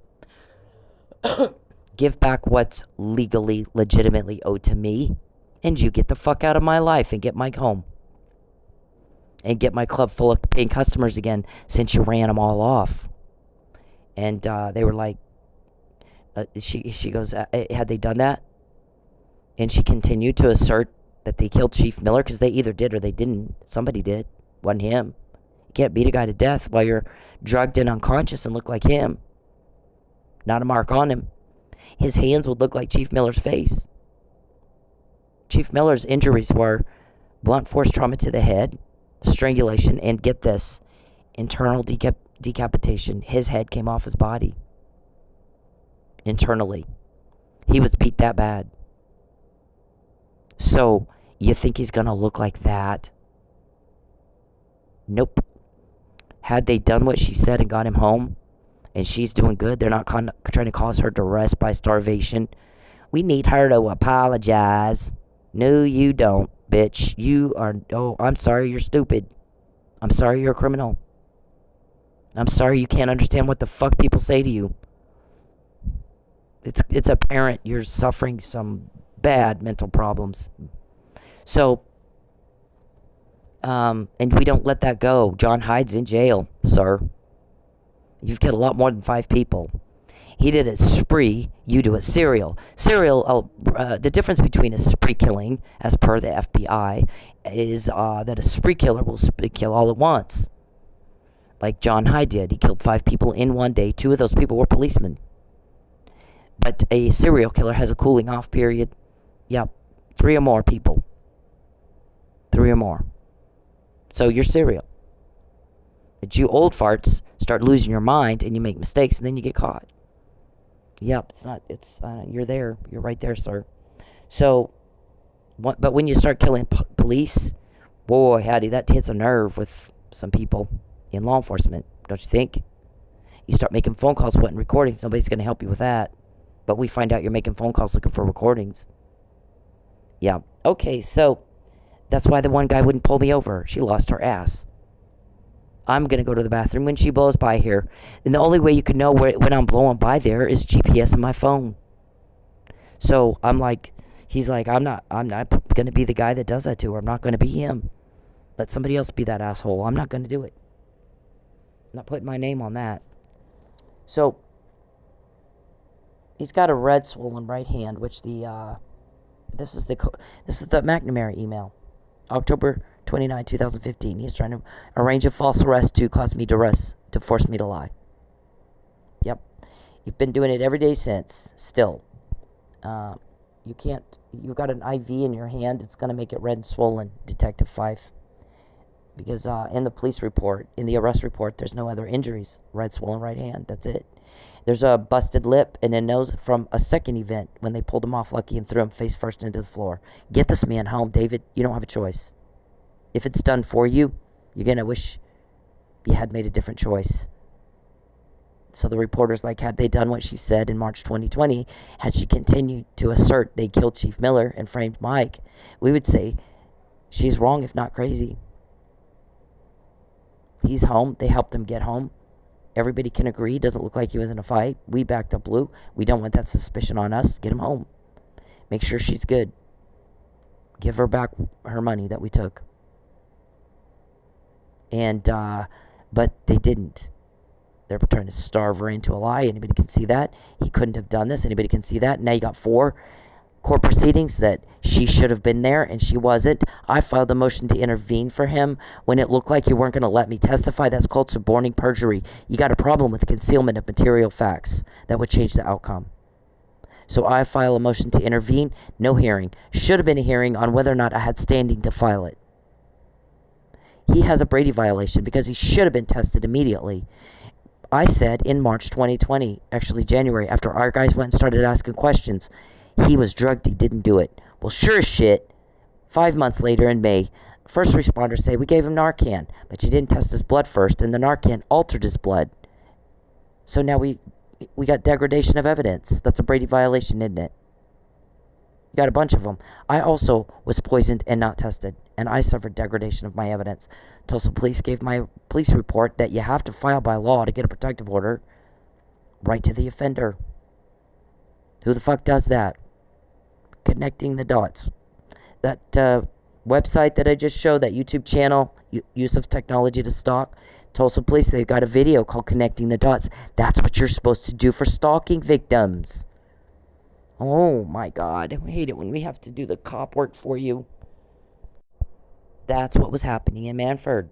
Give back what's legally, legitimately owed to me, and you get the fuck out of my life and get my home. And get my club full of paying customers again since you ran them all off. And they were like, she goes, had they done that? And she continued to assert that they killed Chief Miller because they either did or they didn't. Somebody did. Wasn't him. You can't beat a guy to death while you're drugged and unconscious and look like him. Not a mark on him. His hands would look like Chief Miller's face. Chief Miller's injuries were blunt force trauma to the head, strangulation, and get this, internal decapitation. His head came off his body. Internally. He was beat that bad. So, you think he's going to look like that? Nope. Had they done what she said and got him home, and she's doing good, they're not trying to cause her duress by starvation. We need her to apologize. No, you don't, bitch. You are. Oh, I'm sorry. You're stupid. I'm sorry. You're a criminal. I'm sorry. You can't understand what the fuck people say to you. It's apparent you're suffering some bad mental problems. So, and we don't let that go. John Hyde's in jail, sir. You've killed a lot more than 5 people. He did a spree, you do a serial. Serial, the difference between a spree killing, as per the FBI, is that a spree killer will kill all at once. Like John Hyde did. He killed 5 people in one day. 2 of those people were policemen. But a serial killer has a cooling off period. Yep. 3 or more people. 3 or more. So you're serial. But you old farts start losing your mind and you make mistakes and then you get caught. Yep, you're there. You're right there, sir. So, but when you start killing police, boy, howdy, that hits a nerve with some people in law enforcement, don't you think? You start making phone calls, wanting recordings, nobody's going to help you with that. But we find out you're making phone calls looking for recordings. Yeah, okay, so that's why the one guy wouldn't pull me over. She lost her ass. I'm going to go to the bathroom when she blows by here. And the only way you can know when I'm blowing by there is GPS in my phone. So I'm like, he's like, I'm not going to be the guy that does that to her. I'm not going to be him. Let somebody else be that asshole. I'm not going to do it. I'm not putting my name on that. So he's got a red swollen right hand, which this is the McNamara email. October 29, 2015. He's trying to arrange a false arrest to cause me duress, to force me to lie. Yep. You've been doing it every day since. Still. You've got an IV in your hand. It's going to make it red and swollen, Detective Fife. Because in the police report, in the arrest report, there's no other injuries. Red swollen right hand. That's it. There's a busted lip and a nose from a second event when they pulled him off Lucky and threw him face first into the floor. Get this man home, David. You don't have a choice. If it's done for you, you're going to wish you had made a different choice. So the reporter's like, had they done what she said in March 2020, had she continued to assert they killed Chief Miller and framed Mike, we would say she's wrong if not crazy. He's home. They helped him get home. Everybody can agree. It doesn't look like he was in a fight. We backed up Blue. We don't want that suspicion on us. Get him home. Make sure she's good. Give her back her money that we took. And, but they didn't. They're trying to starve her into a lie. Anybody can see that. He couldn't have done this. Anybody can see that. Now you got 4 court proceedings that she should have been there and she wasn't. I filed a motion to intervene for him when it looked like you weren't going to let me testify. That's called suborning perjury. You got a problem with concealment of material facts that would change the outcome. So I file a motion to intervene. No hearing. Should have been a hearing on whether or not I had standing to file it. He has a Brady violation because he should have been tested immediately. I said in March 2020, actually January, after our guys went and started asking questions, he was drugged, he didn't do it. Well, sure as shit, 5 months later in May, first responders say we gave him Narcan, but you didn't test his blood first, and the Narcan altered his blood. So now we got degradation of evidence. That's a Brady violation, isn't it? You got a bunch of them. I also was poisoned and not tested, and I suffered degradation of my evidence. Tulsa police gave my police report that you have to file by law to get a protective order right to the offender. Who the fuck does that? Connecting the dots. That website that I just showed, that YouTube channel, use of technology to stalk, Tulsa police, they've got a video called Connecting the Dots. That's what you're supposed to do for stalking victims. Oh my God, I hate it when we have to do the cop work for you. That's what was happening in Manford.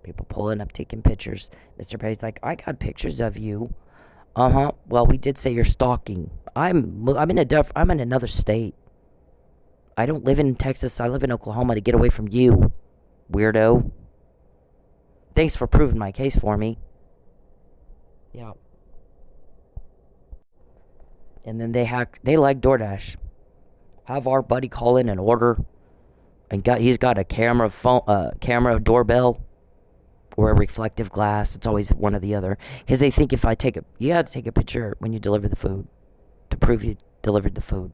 People pulling up, taking pictures. Mr. Perry's like, I got pictures of you. Well, we did say you're stalking. I'm in another state. I don't live in Texas. I live in Oklahoma to get away from you, weirdo. Thanks for proving my case for me. Yeah. And then they like DoorDash. Have our buddy call in an order, and he's got a camera doorbell, or a reflective glass. It's always one or the other, because they think if you have to take a picture when you deliver the food to prove you delivered the food.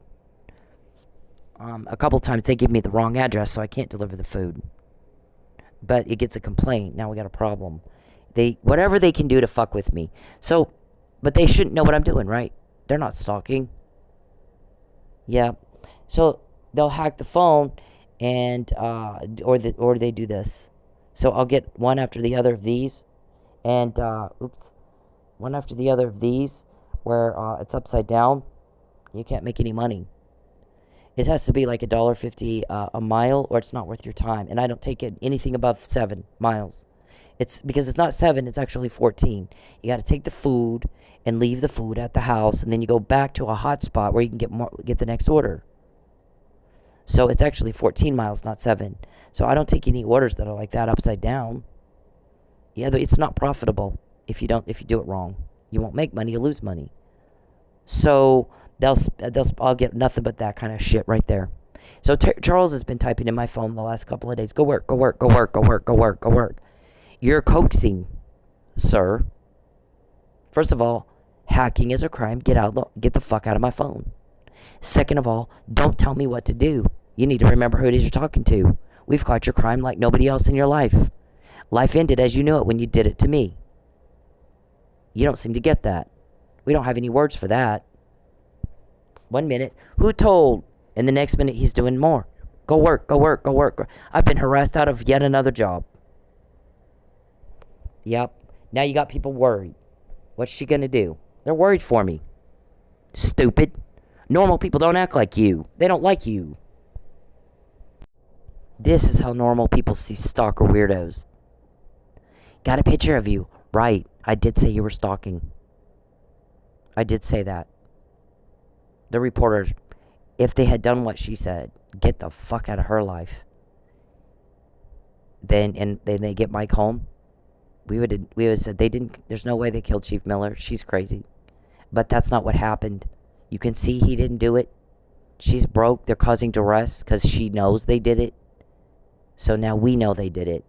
A couple times they give me the wrong address, so I can't deliver the food. But it gets a complaint. Now we got a problem. Whatever they can do to fuck with me. So, but they shouldn't know what I'm doing, right? They're not stalking. Yeah. So they'll hack the phone, and or they do this. So I'll get one after the other of these, and one after the other of these, where it's upside down. You can't make any money. It has to be like $1.50 a mile, or it's not worth your time. And I don't take anything above 7 miles. It's because it's not 7, it's actually 14. You got to take the food and leave the food at the house, and then you go back to a hot spot where you can get the next order. So it's actually 14 miles, not 7. So I don't take any orders that are like that upside down. Yeah, it's not profitable if you do it wrong. You won't make money, you lose money. So I'll get nothing but that kind of shit right there. So Charles has been typing in my phone the last couple of days. Go work, go work, go work, go work, go work, go work. You're coaxing, sir. First of all, hacking is a crime. Get the fuck out of my phone. Second of all, don't tell me what to do. You need to remember who it is you're talking to. We've caught your crime like nobody else in your life. Life ended as you knew it when you did it to me. You don't seem to get that. We don't have any words for that. 1 minute, who told? And the next minute, he's doing more. Go work, go work, go work. I've been harassed out of yet another job. Yep. Now you got people worried. What's she going to do? They're worried for me. Stupid. Normal people don't act like you. They don't like you. This is how normal people see stalker weirdos. Got a picture of you. Right. I did say you were stalking. I did say that. The reporters, if they had done what she said, get the fuck out of her life. Then they get Mike home. We would have said there's no way they killed Chief Miller. She's crazy. But that's not what happened. You can see he didn't do it. She's broke. They're causing duress because she knows they did it. So now we know they did it.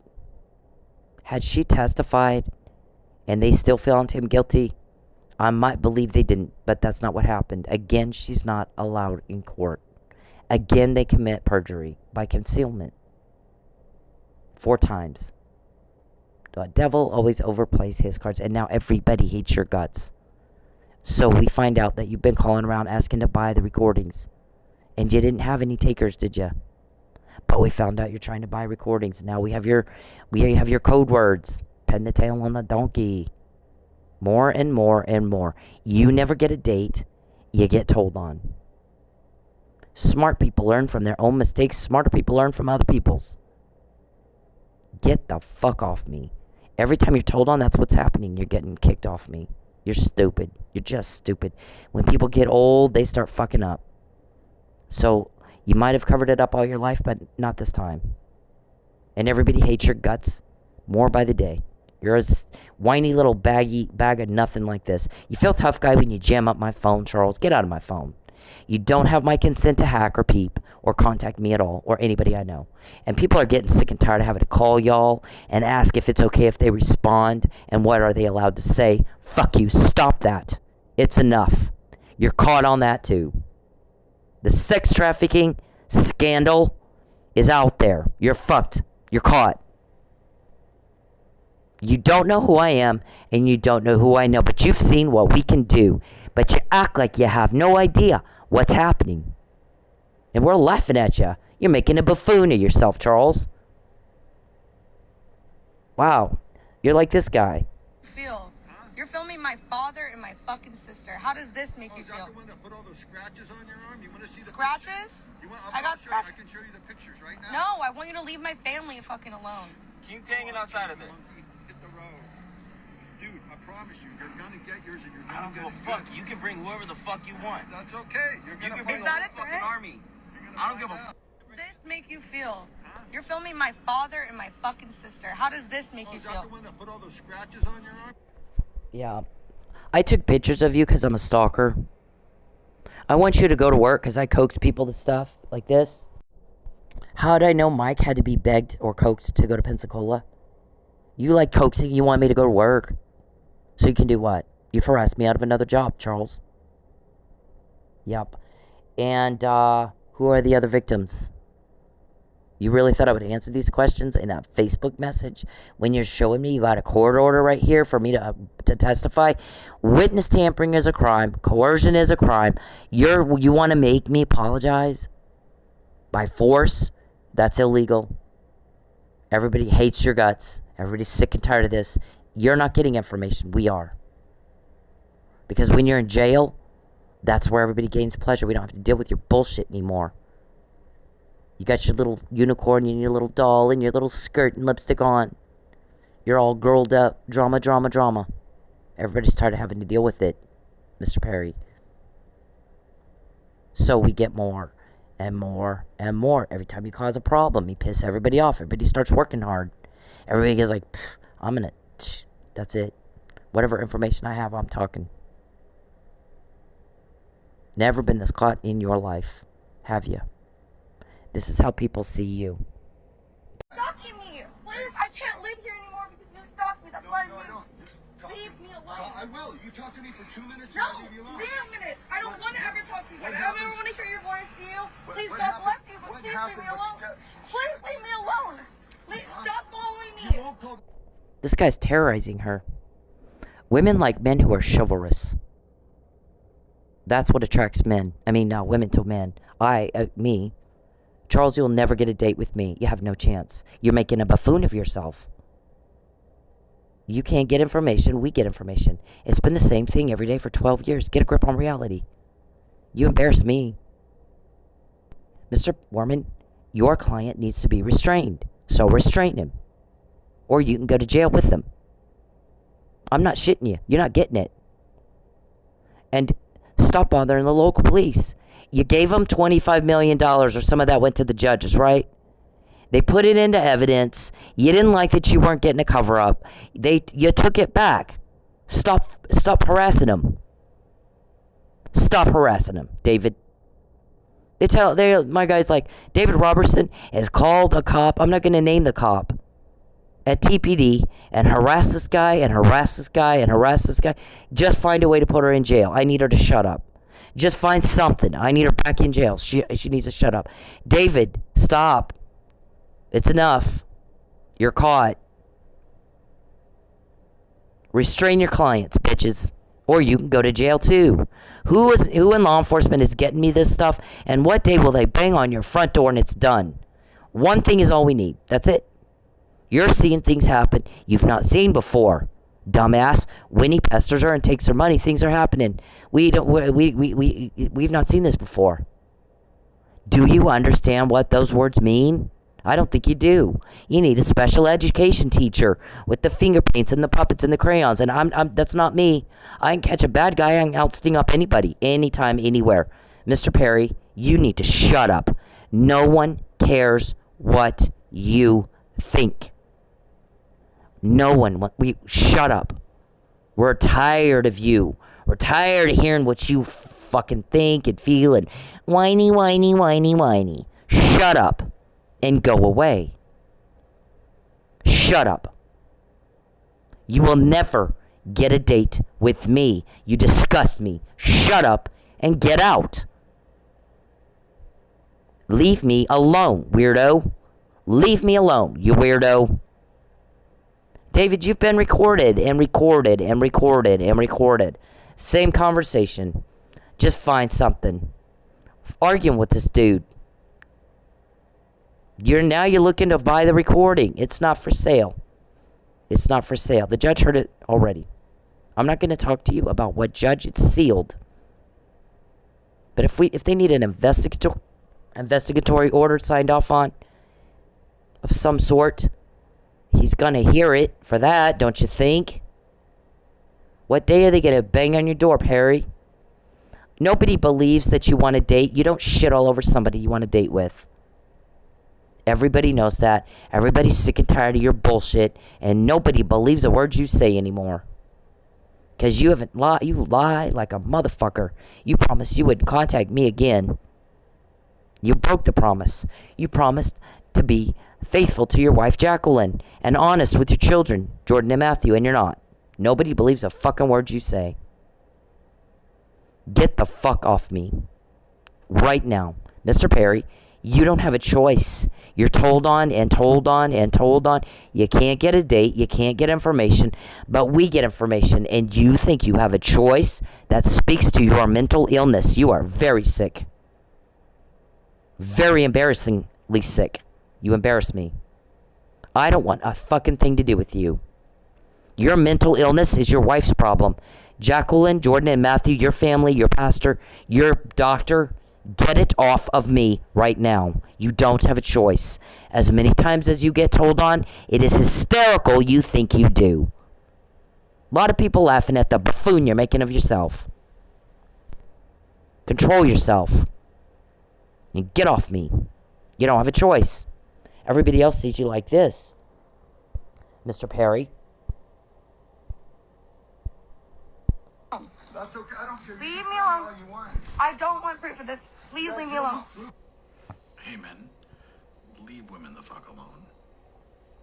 Had she testified and they still found him guilty, I might believe they didn't, but that's not what happened. Again, she's not allowed in court. Again, they commit perjury by concealment. 4 times. The devil always overplays his cards, and now everybody hates your guts. So we find out that you've been calling around asking to buy the recordings, and you didn't have any takers, did you? But we found out you're trying to buy recordings. Now we have your code words. Pin the tail on the donkey. More and more and more. You never get a date. You get told on. Smart people learn from their own mistakes. Smarter people learn from other people's. Get the fuck off me. Every time you're told on, that's what's happening. You're getting kicked off me. You're stupid. You're just stupid. When people get old, they start fucking up. So you might have covered it up all your life, but not this time. And everybody hates your guts more by the day. You're a whiny little bag of nothing like this. You feel tough guy when you jam up my phone, Charles. Get out of my phone. You don't have my consent to hack or peep or contact me at all or anybody I know. And people are getting sick and tired of having to call y'all and ask if it's okay if they respond and what are they allowed to say. Fuck you. Stop that. It's enough. You're caught on that too. The sex trafficking scandal is out there. You're fucked. You're caught. You don't know who I am, and you don't know who I know, but you've seen what we can do. But you act like you have no idea what's happening. And we're laughing at you. You're making a buffoon of yourself, Charles. Wow. You're like this guy. Feel. You're filming my father and my fucking sister. How does this make you feel? The one that put all those scratches on your arm? You want to see the scratches? I got scratches. I can show you the pictures right now. No, I want you to leave my family fucking alone. Keep hanging outside of there. Hit the road. Dude, I promise you, you're gonna get yours and you're I gonna don't give a fuck. You can bring whoever the fuck you want. That's okay. You're You gonna can find bring Is that the a whole threat? fucking army. I don't give a fuck. This make you feel? You're filming my father and my fucking sister. How does this make you Is that feel? the one that put all those scratches on your arm? Yeah. I took pictures of you because I'm a stalker. I want you to go to work because I coax people to stuff like this. How did I know Mike had to be begged or coaxed to go to Pensacola? You like coaxing, you want me to go to work. So you can do what? You've harassed me out of another job, Charles. Yep. And, Who are the other victims? You really thought I would answer these questions in a Facebook message when you're showing me you got a court order right here for me to testify? Witness tampering is a crime. Coercion is a crime. You want to make me apologize by force? That's illegal. Everybody hates your guts. Everybody's sick and tired of this. You're not getting information. We are. Because when you're in jail, that's where everybody gains pleasure. We don't have to deal with your bullshit anymore. You got your little unicorn and your little doll and your little skirt and lipstick on. You're all girled up. Drama, drama, drama. Everybody's tired of having to deal with it, Mr. Perry. So we get more and more and more. Every time you cause a problem, you piss everybody off. Everybody starts working hard. Everybody gets like, I'm gonna, that's it. Whatever information I have, I'm talking. Never been this caught in your life, have you? This is how people see you. Stalking me! Please, I can't live here anymore because you stalked me. That's why I moved. Leave me alone. I will. You talk to me for 2 minutes. No, And I'll leave you alone. 0 minutes. I don't want to ever talk to you. What I don't ever happens- want to hear your voice to you. Please, what God happened- bless you, but what please leave happened? me alone. What- Please leave me alone. Please stop following You me. won't call. This guy's terrorizing her. Women like men who are chivalrous. That's what attracts men. I mean, no, women to men. Me. Charles, you'll never get a date with me. You have no chance. You're making a buffoon of yourself. You can't get information. We get information. It's been the same thing every day for 12 years. Get a grip on reality. You embarrass me. Mr. Warman, your client needs to be restrained. So restrain him. Or you can go to jail with him. I'm not shitting you. You're not getting it. And stop bothering the local police. You gave them $25 million or some of that went to the judges, right? They put it into evidence. You didn't like that you weren't getting a cover-up. You took it back. Stop harassing them. Stop harassing them, David. My guy's like, David Robertson has called a cop. I'm not going to name the cop. At TPD and harass this guy and harass this guy and harass this guy. Just find a way to put her in jail. I need her to shut up. Just find something. I need her back in jail. She needs to shut up. David, stop. It's enough. You're caught. Restrain your clients, bitches. Or you can go to jail too. Who in law enforcement is getting me this stuff? And what day will they bang on your front door and it's done? One thing is all we need. That's it. You're seeing things happen you've not seen before. Dumbass. When he pesters her and takes her money, things are happening. We've not seen this before. Do you understand what those words mean? I don't think you do. You need a special education teacher with the finger paints and the puppets and the crayons. And that's not me. I can catch a bad guy. I can outsting up anybody, anytime, anywhere. Mr. Perry, you need to shut up. No one cares what you think. No one. Shut up. We're tired of you. We're tired of hearing what you fucking think and feel and whiny, whiny, whiny, whiny. Shut up and go away. Shut up. You will never get a date with me. You disgust me. Shut up and get out. Leave me alone, weirdo. Leave me alone, you weirdo. David, you've been recorded and recorded and recorded and recorded. Same conversation. Just find something. Arguing with this dude. You're looking to buy the recording. It's not for sale. It's not for sale. The judge heard it already. I'm not going to talk to you about what judge. It's sealed. But if they need an investigatory order signed off on of some sort, he's going to hear it for that, don't you think? What day are they going to bang on your door, Perry? Nobody believes that you want to date. You don't shit all over somebody you want to date with. Everybody knows that. Everybody's sick and tired of your bullshit, and nobody believes a word you say anymore. Because you lie like a motherfucker. You promised you wouldn't contact me again. You broke the promise. You promised to be faithful to your wife, Jacqueline, and honest with your children, Jordan and Matthew, and you're not. Nobody believes a fucking word you say. Get the fuck off me. Right now. Mr. Perry, you don't have a choice. You're told on and told on and told on. You can't get a date. You can't get information. But we get information, and you think you have a choice? That speaks to your mental illness. You are very sick. Very embarrassingly sick. You embarrass me. I don't want a fucking thing to do with you. Your mental illness is your wife's problem. Jacqueline, Jordan, and Matthew, your family, your pastor, your doctor, get it off of me right now. You don't have a choice. As many times as you get told on, it is hysterical you think you do. A lot of people laughing at the buffoon you're making of yourself. Control yourself. And get off me. You don't have a choice. Everybody else sees you like this. Mr. Perry. That's okay. I don't care. Leave me alone. I don't want proof of this. Please leave me alone. Hey, men, leave women the fuck alone.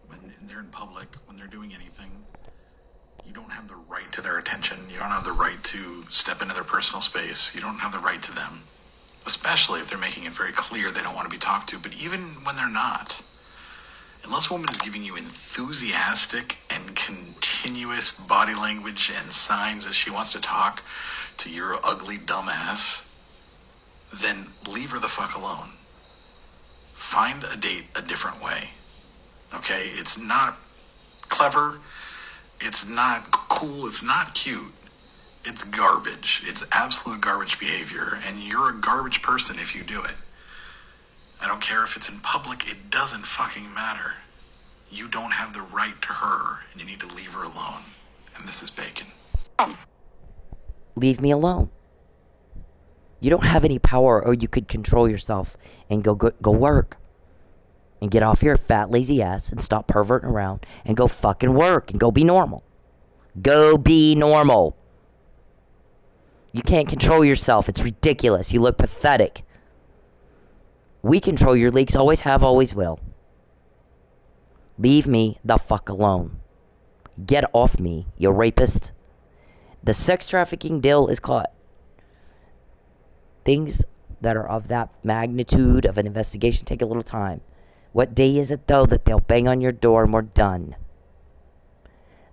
When they're in public, when they're doing anything, you don't have the right to their attention. You don't have the right to step into their personal space. You don't have the right to them, especially if they're making it very clear they don't want to be talked to. But even when they're not, unless a woman is giving you enthusiastic and continuous body language and signs that she wants to talk to your ugly dumbass, then leave her the fuck alone. Find a date a different way. Okay? It's not clever. It's not cool. It's not cute. It's garbage. It's absolute garbage behavior. And you're a garbage person if you do it. I don't care if it's in public. It doesn't fucking matter. You don't have the right to her. And you need to leave her alone. And this is Bacon. Leave me alone. You don't have any power, or you could control yourself and go work. And get off your fat, lazy ass and stop perverting around and go fucking work and go be normal. Go be normal. You can't control yourself. It's ridiculous. You look pathetic. We control your leaks. Always have, always will. Leave me the fuck alone. Get off me, you rapist. The sex trafficking deal is caught. Things that are of that magnitude of an investigation take a little time. What day is it, though, that they'll bang on your door and we're done?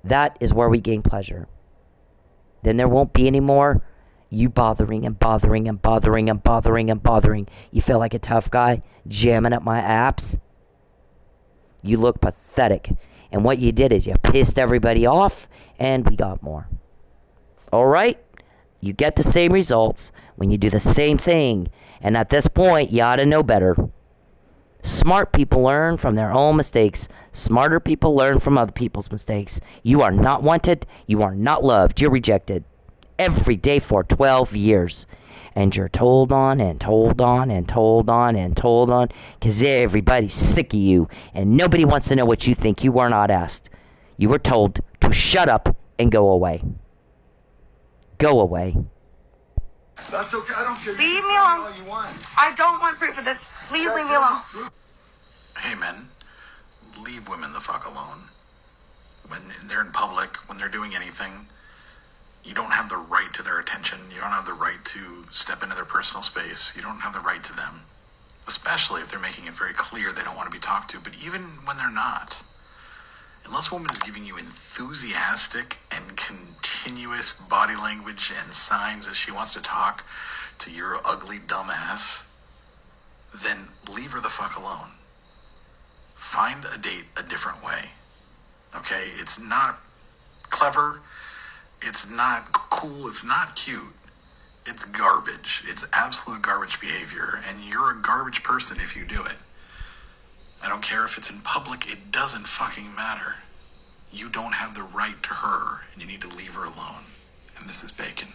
That is where we gain pleasure. Then there won't be any more you bothering and bothering and bothering and bothering and bothering. You feel like a tough guy jamming up my apps? You look pathetic. And what you did is you pissed everybody off, and we got more. Alright? You get the same results when you do the same thing. And at this point, you ought to know better. Smart people learn from their own mistakes. Smarter people learn from other people's mistakes. You are not wanted. You are not loved. You're rejected. Every day for 12 years. And you're told on and told on and told on and told on. Because everybody's sick of you. And nobody wants to know what you think. You were not asked. You were told to shut up and go away. Go away. That's okay. I don't care. Leave me alone. I don't want proof of this. Please leave me alone. Hey, men, leave women the fuck alone. When they're in public, when they're doing anything, you don't have the right to their attention. You don't have the right to step into their personal space. You don't have the right to them, especially if they're making it very clear they don't want to be talked to. But even when they're not, unless a woman is giving you enthusiastic and continuous body language and signs that she wants to talk to your ugly dumbass, then leave her the fuck alone. Find a date a different way. Okay? It's not clever. It's not cool. It's not cute. It's garbage. It's absolute garbage behavior. And you're a garbage person if you do it. I don't care if it's in public. It doesn't fucking matter. You don't have the right to her, and you need to leave her alone. And this is Bacon.